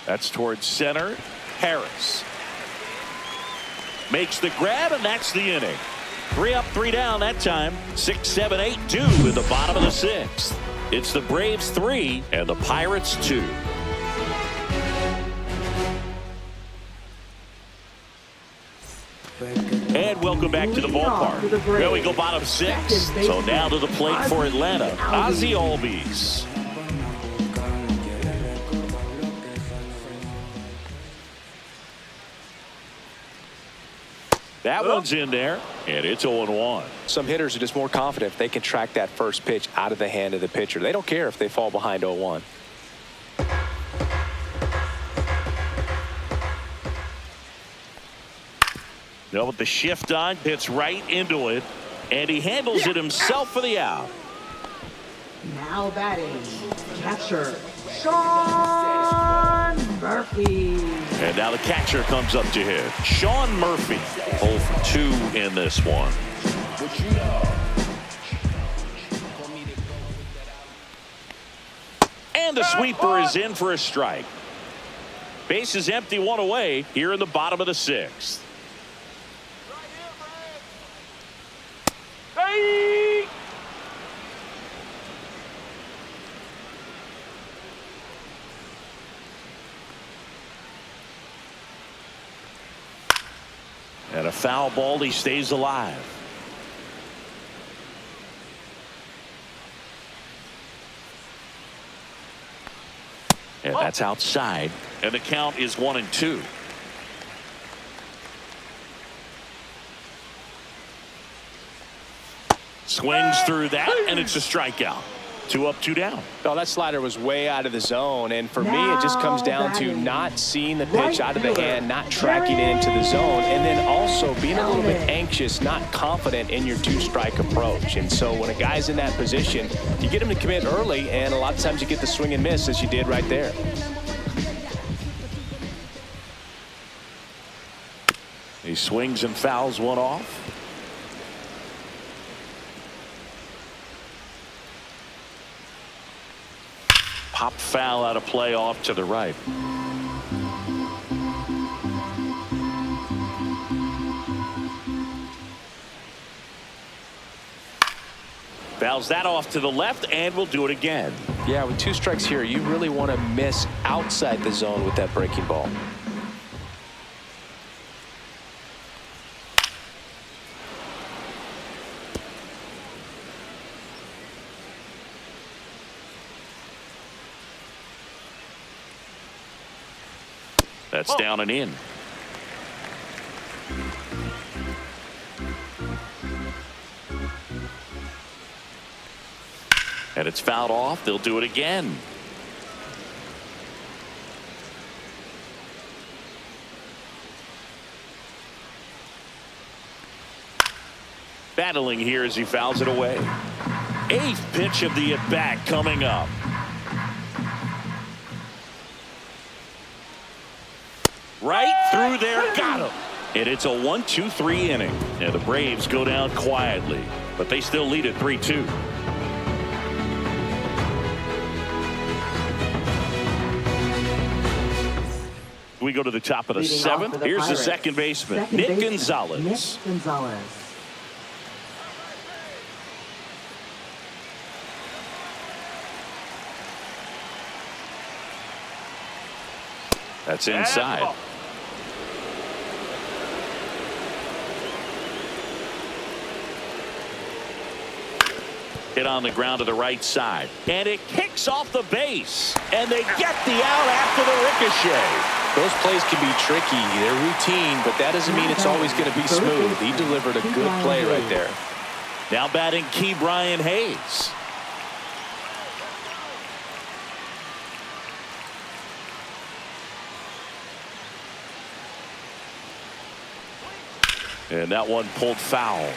That's towards center. Harris makes the grab, and that's the inning. 3 up, 3 down that time. 6, 7, 8, 2 in the bottom of the 6th. It's the Braves 3 and the Pirates 2. And welcome back to the ballpark. There we go, bottom 6. So now to the plate for Atlanta, Ozzie Albies. That one's in there, and it's 0-1. Some hitters are just more confident if they can track that first pitch out of the hand of the pitcher. They don't care if they fall behind 0-1. No, with the shift on, hits right into it, and he handles it himself for the out. Now batting, catcher Sean Murphy. And now the catcher comes up to hit. Sean Murphy, 0 for 2 in this one. And the sweeper is in for a strike. Base is empty, 1 away here in the bottom of the 6th. Hey! And a foul ball, he stays alive. And that's outside. And the count is 1-2. Swings through that, and it's a strikeout. 2 up, 2 down. Oh, that slider was way out of the zone, and for me, it just comes down to not seeing the pitch out of the hand, not tracking it into the zone, and then also being a little bit anxious, not confident in your 2-strike approach. And so when a guy's in that position, you get him to commit early, and a lot of times you get the swing and miss, as you did right there. He swings and fouls one off. Pop foul out of play off to the right. Fouls that off to the left, and we'll do it again. Yeah, with 2 strikes here, you really want to miss outside the zone with that breaking ball. That's down and in. And it's fouled off. They'll do it again. Battling here as he fouls it away. 8th pitch of the at-bat coming up. right through there. Got him. And it's a 1-2-3 inning. And the Braves go down quietly, but they still lead at 3-2. We go to the top of the Leading off seventh. for the Here's the Pirates. second baseman, Second Nick baseman, Gonzalez. Nick Gonzalez. That's inside. Hit on the ground to the right side. And it kicks off the base. And they get the out after the ricochet. Those plays can be tricky. They're routine, but that doesn't mean it's always going to be smooth. He delivered a good play right there. Now batting Key Brian Hayes. And that one pulled foul.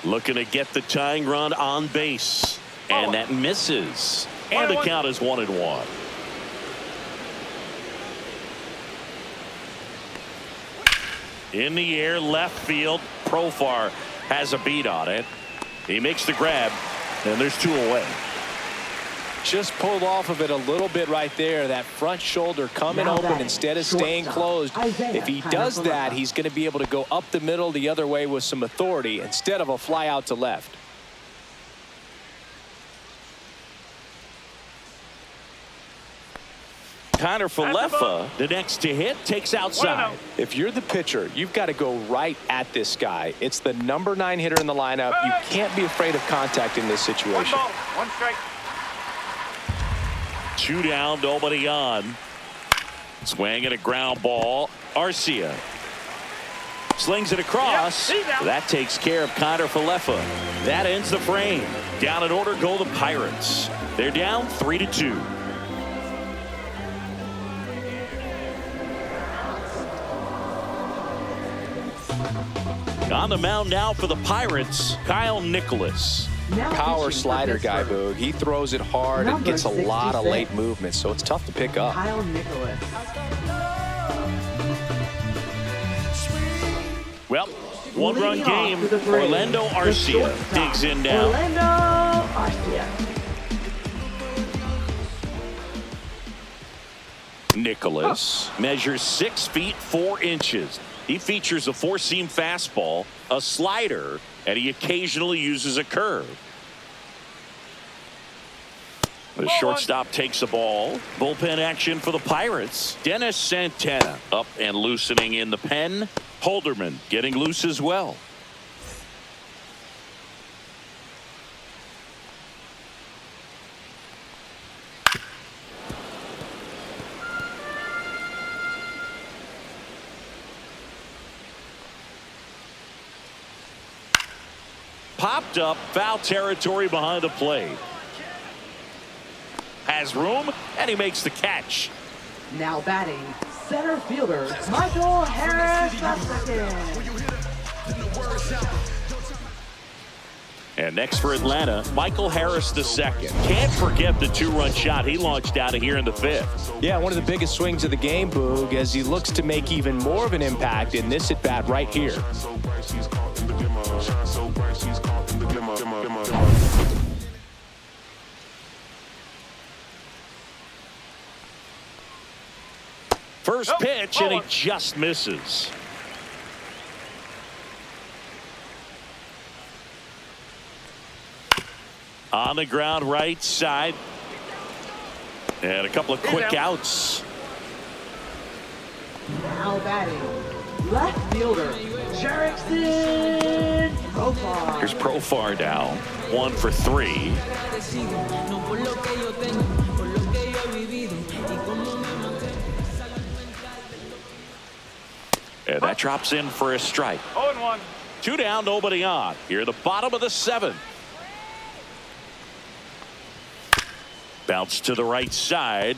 Looking to get the tying run on base. And that misses. And the count is 1-1. In the air, left field. Profar has a beat on it. He makes the grab, and there's 2 away. Just pulled off of it a little bit right there. That front shoulder coming open instead of staying closed. If he does that, he's going to be able to go up the middle the other way with some authority instead of a fly out to left. Connor Falefa, the next to hit, takes outside. If you're the pitcher, you've got to go right at this guy. It's the number 9 hitter in the lineup. You can't be afraid of contact in this situation. 1 ball, 1 strike. 2 down, nobody on. Swinging a ground ball. Arcia slings it across. That takes care of Connor Falefa. That ends the frame. Down in order go the Pirates. They're down 3-2. On the mound now for the Pirates, Kyle Nicholas. Power slider guy, Boog. He throws it hard and gets a lot of late movement, so it's tough to pick up. Kyle Nicholas. Well, 1-run game. Orlando Arcia digs in now. Orlando Arcia. Nicholas measures 6 feet 4 inches. He features a 4-seam fastball, a slider, and he occasionally uses a curve. The shortstop takes the ball. Bullpen action for the Pirates. Dennis Santana up and loosening in the pen. Holderman getting loose as well. Popped up, foul territory behind the plate. Has room, and he makes the catch. Now batting, center fielder Michael Harris II. And next for Atlanta, Michael Harris II. Can't forget the 2-run shot he launched out of here in the 5th. Yeah, one of the biggest swings of the game, Boog, as he looks to make even more of an impact in this at-bat right here. First pitch, and he just misses. On the ground, right side. And a couple of quick outs. Now batting, left fielder Jerickson Profar. Here's Profar now. 1 for 3. And that drops in for a strike. 0-1. 2 down, nobody on. Here, the bottom of the 7th. Bounce to the right side.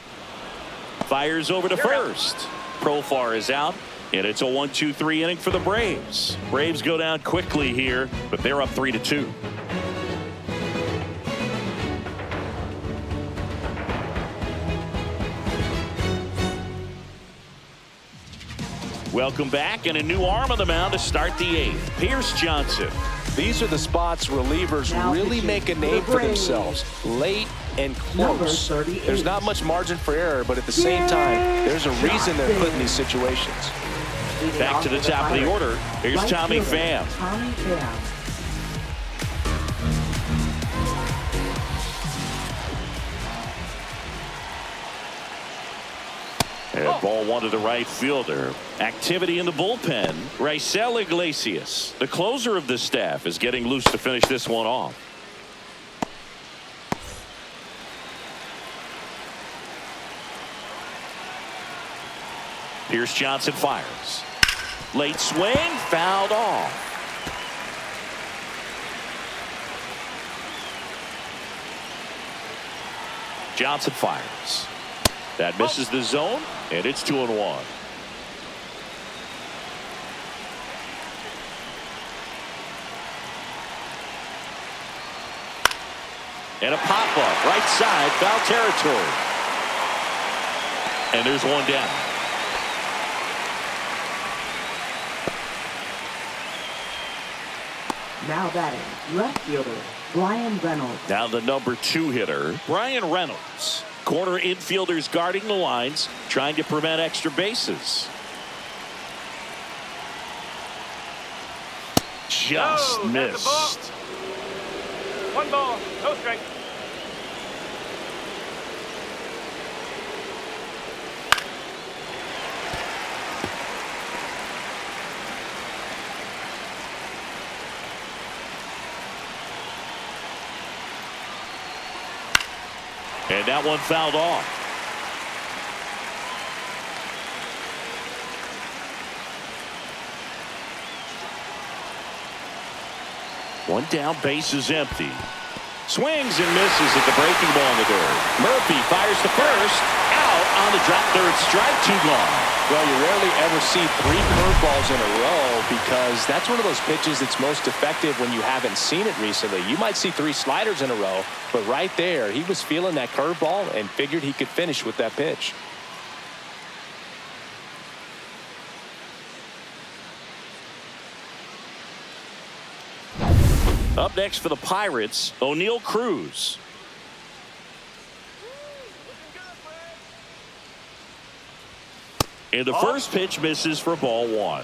Fires over to first. Profar is out. And it's a 1-2-3 inning for the Braves. Braves go down quickly here, but they're up 3-2. Welcome back, and a new arm on the mound to start the 8th. Pierce Johnson. These are the spots relievers Now really pitching make a for the name for Braves. themselves. Late and Number close. 38. There's not much margin for error, but at the same time, there's a reason they're put in these situations. Leading Back off to the for top of the Pirates, order. Here's right Tommy fielder, Pham. Tommy Pham. And ball one to the right fielder. Activity in the bullpen. Raisel Iglesias, the closer of the staff, is getting loose to finish this one off. Pierce Johnson fires. Late swing, fouled off. Johnson fires. That misses the zone, and it's 2-1. And a pop-up, right side, foul territory. And there's one down. Now batting, left fielder, Brian Reynolds. Now the number 2 hitter, Brian Reynolds. Corner infielders guarding the lines, trying to prevent extra bases. Just Oh, that's a ball. missed. 1 ball, no strike. And that one fouled off. One down, base is empty. Swings and misses at the breaking ball in the dirt. Murphy fires to first. Out on the drop, third strike, 2 gone. Well, you rarely ever see 3 curveballs in a row because that's one of those pitches that's most effective when you haven't seen it recently. You might see 3 sliders in a row, but right there, he was feeling that curveball and figured he could finish with that pitch. Up next for the Pirates, O'Neal Cruz. And the first pitch misses for ball 1.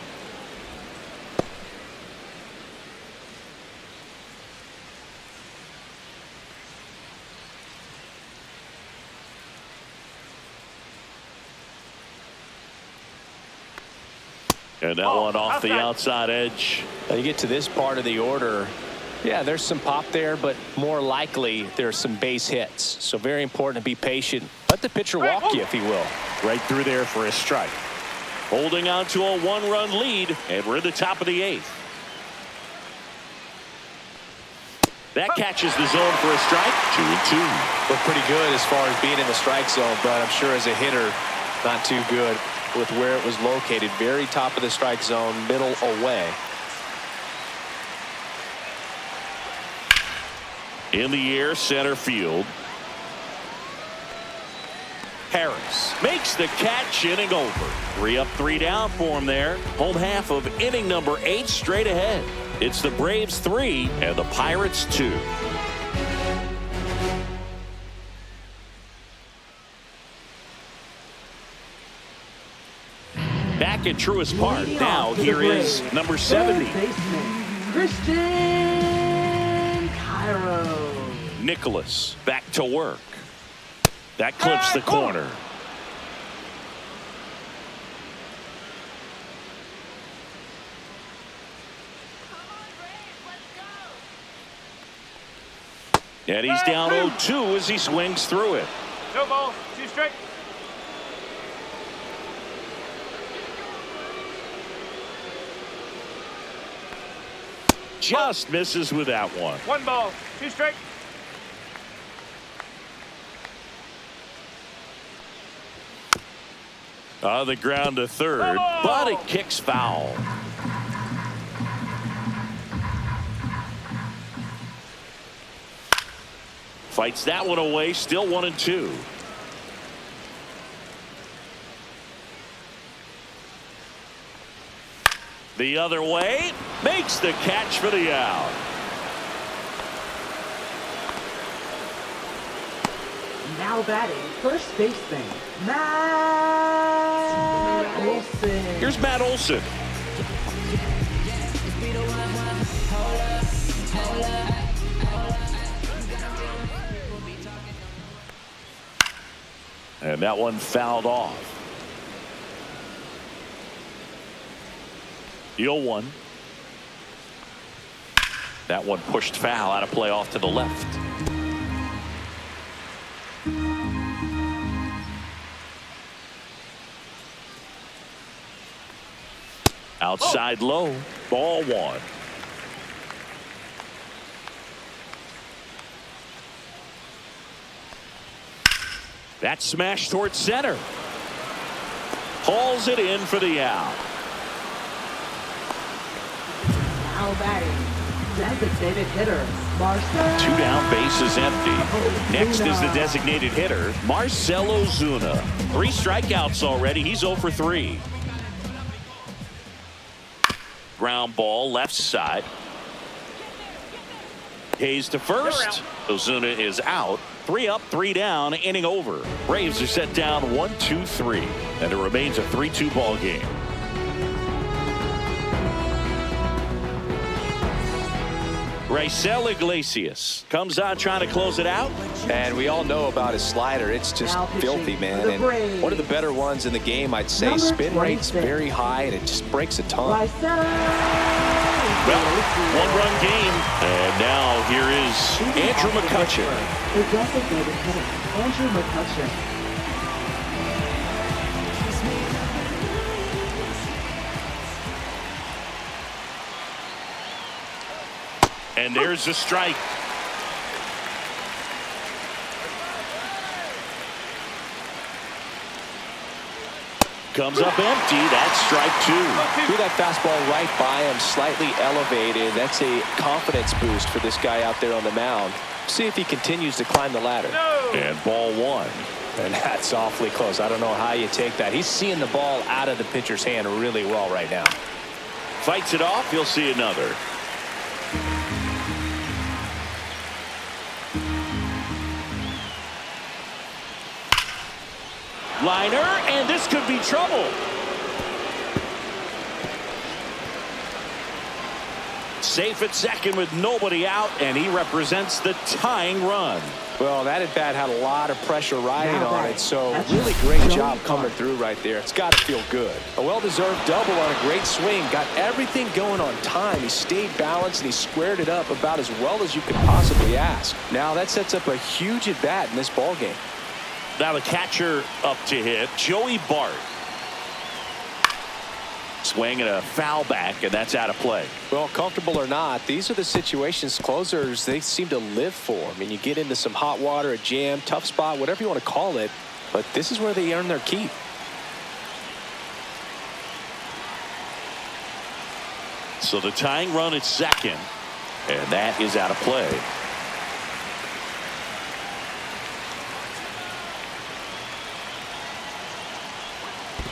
And that one off the outside edge. Now you get to this part of the order. Yeah, there's some pop there, but more likely there's some base hits. So very important to be patient. Let the pitcher walk you, if he will. Right through there for a strike. Holding on to a 1-run lead, and we're in the top of the 8th. That catches the zone for a strike. 2-2. Look pretty good as far as being in the strike zone, but I'm sure as a hitter, not too good with where it was located. Very top of the strike zone, middle away. In the air, center field. Harris makes the catch, inning over. 3 up, 3 down for him there. Home half of inning number 8 straight ahead. It's the Braves 3 and the Pirates 2. Back at Truist Park. Leading Now off for the here is Braves, number 70. third baseman, Christian Cairo. Nicholas back to work. That clips the corner. And he's down 0-2 as he swings through it. No ball, 2 strike. Just misses with that one. 1 ball, 2 strike. On the ground to third, but it kicks foul. Fights that one away, still 1-2. The other way, makes the catch for the out. Now batting, first baseman, Matt Olson. Here's Matt Olson. And that one fouled off. The 0-1. That one pushed foul out of play off to the left. Outside low, ball 1. That smash towards center. Hauls it in for the out. Now batting, designated hitter, Marcell. 2 down, bases empty. Next is the designated hitter, Marcell Ozuna. 3 strikeouts already. He's 0 for 3. Ground ball left side. Hayes to first. Ozuna is out. 3 up, 3 down, inning over. Braves are set down 1-2-3, and it remains a 3-2 ball game. Raisel Iglesias comes on trying to close it out. And we all know about his slider. It's just filthy, man. And one of the better ones in the game, I'd say. Spin rate's very high, and it just breaks a ton. Well, 1-run game. And now here is Andrew McCutchen. The designated hitter, Andrew McCutchen. And there's a strike. Comes up empty. That's strike 2. Threw that fastball right by him, slightly elevated. That's a confidence boost for this guy out there on the mound. See if he continues to climb the ladder. And ball 1. And that's awfully close. I don't know how you take that. He's seeing the ball out of the pitcher's hand really well right now. Fights it off. You'll see another. Liner, and this could be trouble. Safe at second with nobody out, and he represents the tying run. Well, that at bat had a lot of pressure riding on it, so really great job coming through right there. It's got to feel good. A well-deserved double on a great swing. Got everything going on time. He stayed balanced, and he squared it up about as well as you could possibly ask. Now that sets up a huge at bat in this ball game. Now the catcher up to hit, Joey Bart. Swing and a foul back, and that's out of play. Well, comfortable or not, these are the situations closers they seem to live for. I mean, you get into some hot water, a jam, tough spot, whatever you want to call it, but this is where they earn their keep. So the tying run at second, and that is out of play.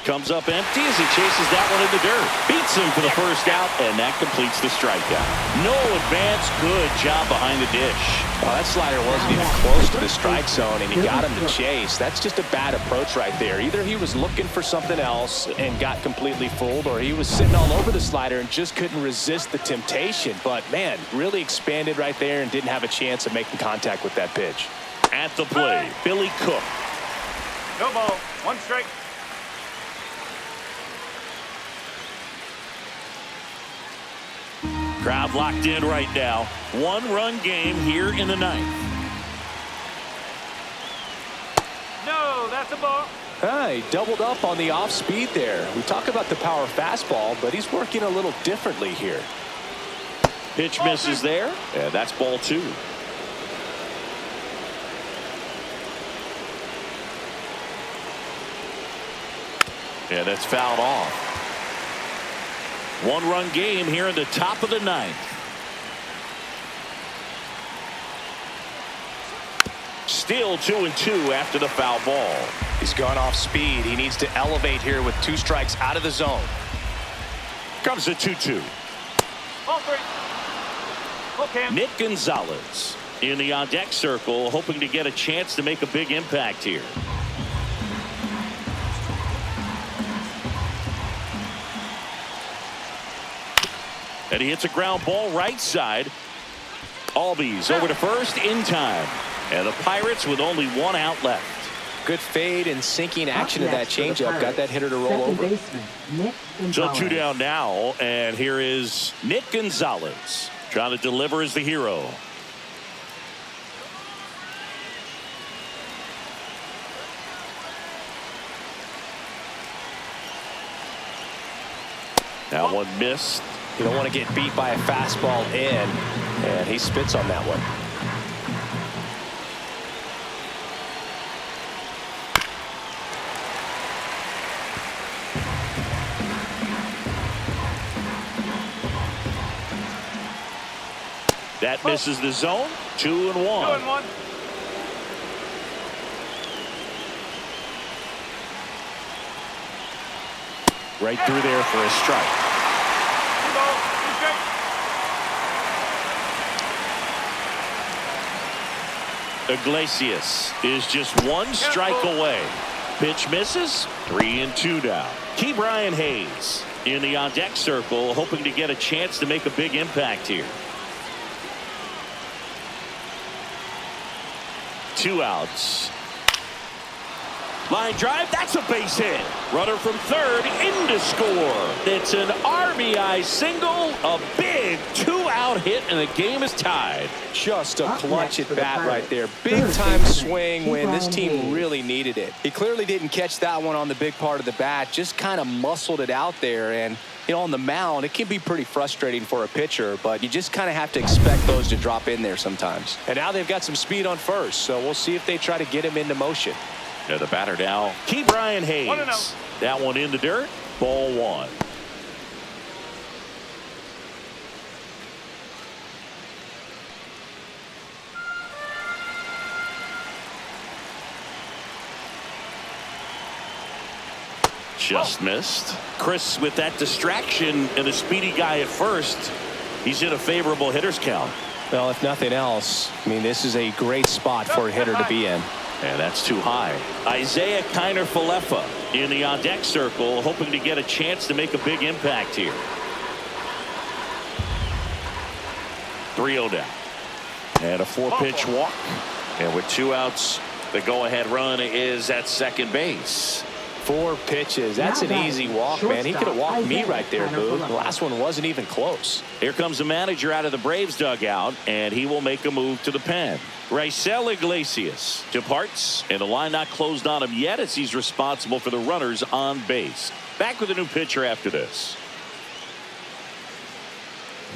Comes up empty as he chases that one in the dirt. Beats him for the first out, and that completes the strikeout. No advance. Good job behind the dish. Well, that slider wasn't even close to the strike zone, and he got him to chase. That's just a bad approach right there. Either he was looking for something else and got completely fooled, or he was sitting all over the slider and just couldn't resist the temptation. But, man, really expanded right there and didn't have a chance of making contact with that pitch. At the plate, Billy Cook. No ball. 1 strike. Crowd locked in right now. 1-run game here in the 9th. No, that's a ball. He doubled up on the off speed there. We talk about the power fastball, but he's working a little differently here. Pitch misses there, and that's ball 2. Yeah, that's fouled off. 1-run game here in the top of the 9th. Still 2-2 after the foul ball. He's gone off speed. He needs to elevate here with 2 strikes out of the zone. Comes the 2-2. Ball 3. Full can. Nick Gonzalez in the on-deck circle, hoping to get a chance to make a big impact here. And he hits a ground ball right side. Albies over to first in time. And the Pirates with only 1 out left. Good fade and sinking action of that changeup. Got that hitter to roll Second over. baseman, Nick So Gonzalez. 2 down now, and here is Nick Gonzalez trying to deliver as the hero. That one missed. You don't want to get beat by a fastball in, and he spits on that one. That misses the zone. 2-1. 2-1. Right through there for a strike. 2 balls, 2 strikes. Iglesias is just 1 strike away. Pitch misses. 3-2 now. Key Brian Hayes in the on-deck circle, hoping to get a chance to make a big impact here. 2 outs. Line drive, that's a base hit. Runner from third in to score. It's an RBI single, a big 2-out hit, and the game is tied. Just a Up clutch next at for the bat right Pirates, there. Big third time baseman, swing Key when this Brian team Hayes. really needed it. He clearly didn't catch that one on the big part of the bat, just kind of muscled it out there. And you know, on the mound, it can be pretty frustrating for a pitcher, but you just kind of have to expect those to drop in there sometimes. And now they've got some speed on first, so we'll see if they try to get him into motion. Yeah, the batter now, Key Brian Hayes. 1-0. That one in the dirt. Ball 1. Just missed. Chris with that distraction and a speedy guy at first. He's in a favorable hitter's count. Well, if nothing else, I mean, this is a great spot for a hitter to be in. And that's too high. Isaiah Kiner-Falefa in the on-deck circle, hoping to get a chance to make a big impact here. 3-0 down. And a 4-pitch walk. And with 2 outs, the go-ahead run is at second base. 4 pitches. That's an easy walk, man. He could have walked me right there, Boo. The last one wasn't even close. Here comes the manager out of the Braves dugout, and he will make a move to the pen. Raisel Iglesias departs, and the line not closed on him yet as he's responsible for the runners on base. Back with a new pitcher after this.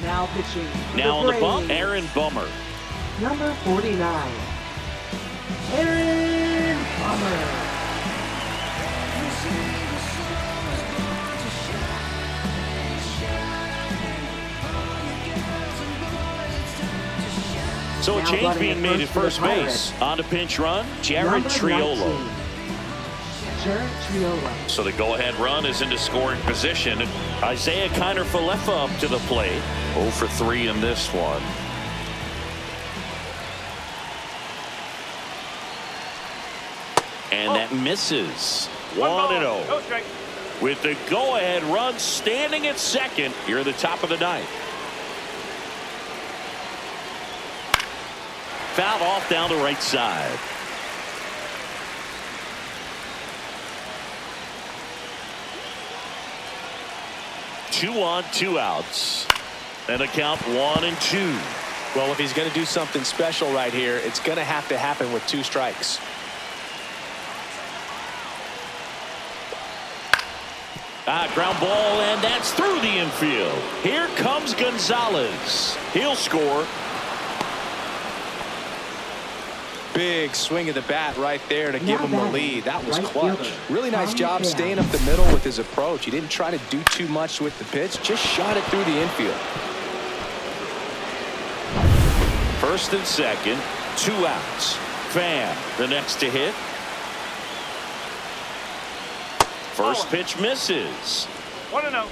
Now pitching. for Now on the bump, Braves, Aaron Bummer. Number 49. Aaron Bummer. So a Now change running being at made at first first for the base. On the pinch run, Jared Number Triolo. 19. Jared Triolo. So the go-ahead run is into scoring position. Isaiah Kiner-Falefa up to the plate. 0 for 3 in this one. And that misses. 1-0. No strike. With the go-ahead run standing at second here at the top of the ninth. Fouled off down the right side. Two on, 2 outs. And a count 1-2. Well, if he's going to do something special right here, it's going to have to happen with 2 strikes. Ground ball, and that's through the infield. Here comes Gonzalez. He'll score. Big swing of the bat right there to give Now him the batting, lead. That was right clutch. fielder, Really nice Tommy job Pham. staying up the middle with his approach. He didn't try to do too much with the pitch, just shot it through the infield. First and second, 2 outs. Pham, the next to hit. First pitch misses. 1-0.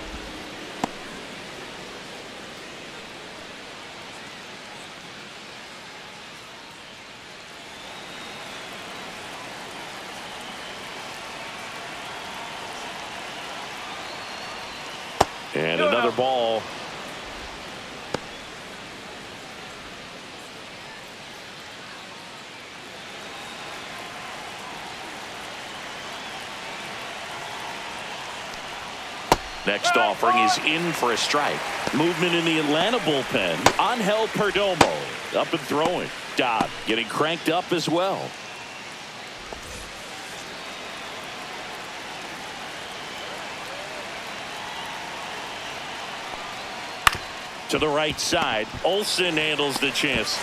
ball. Next offering is in for a strike. Movement in the Atlanta bullpen. Angel Perdomo up and throwing. Dodd getting cranked up as well. To the right side. Olsen handles the chance.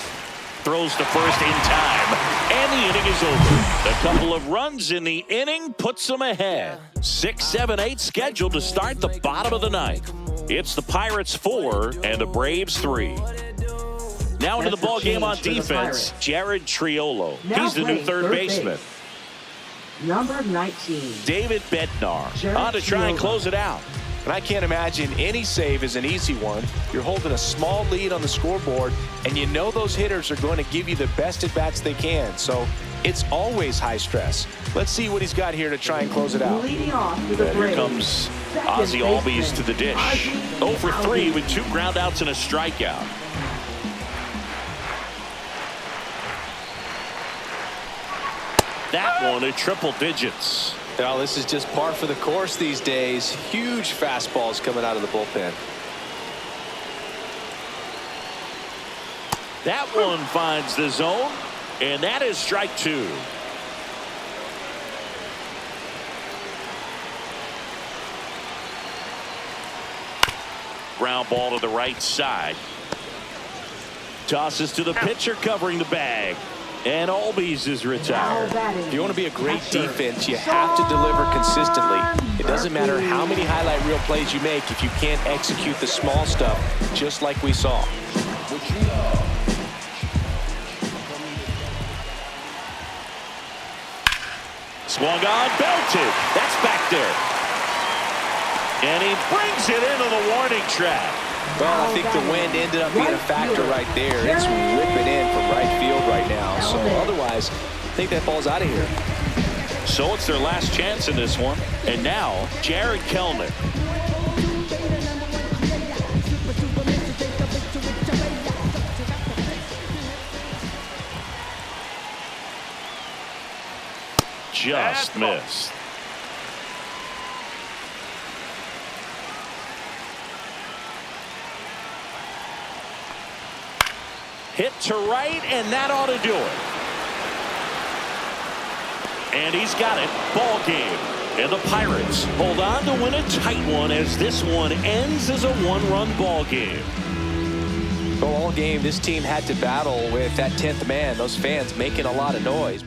Throws to first in time. And the inning is over. A couple of runs in the inning puts them ahead. 6, 7, 8 scheduled to start the bottom of the ninth. It's the Pirates 4 and the Braves 3. Now into the ball game on defense, Jared Triolo. He's the new third baseman. Number 19. David Bednar on to try and close it out. And I can't imagine any save is an easy one. You're holding a small lead on the scoreboard, and you know those hitters are going to give you the best at-bats they can. So it's always high stress. Let's see what he's got here to try and close it out. Leading off to the Here Braves. comes Ozzie Albies to the dish. 0 for 3 with 2 groundouts and a strikeout. That one at triple digits. Now, this is just par for the course these days. Huge fastballs coming out of the bullpen. That one finds the zone, and that is strike 2. Ground ball to the right side. Tosses to the pitcher covering the bag. And Albies is retired. If you want to be a great defense, you have to deliver consistently. It doesn't matter how many highlight reel plays you make if you can't execute the small stuff, just like we saw. Swung on, belted. That's back there. And he brings it into the warning track. Well, I think the wind ended up being a factor right there. It's ripping in from right field right now. So otherwise, I think that ball's out of here. So it's their last chance in this one. And now, Jared Kelnick. Just missed. Hit to right, and that ought to do it. And he's got it. Ball game. And the Pirates hold on to win a tight one as this one ends as a 1-run ball game. Well, all game, this team had to battle with that 10th man. Those fans making a lot of noise.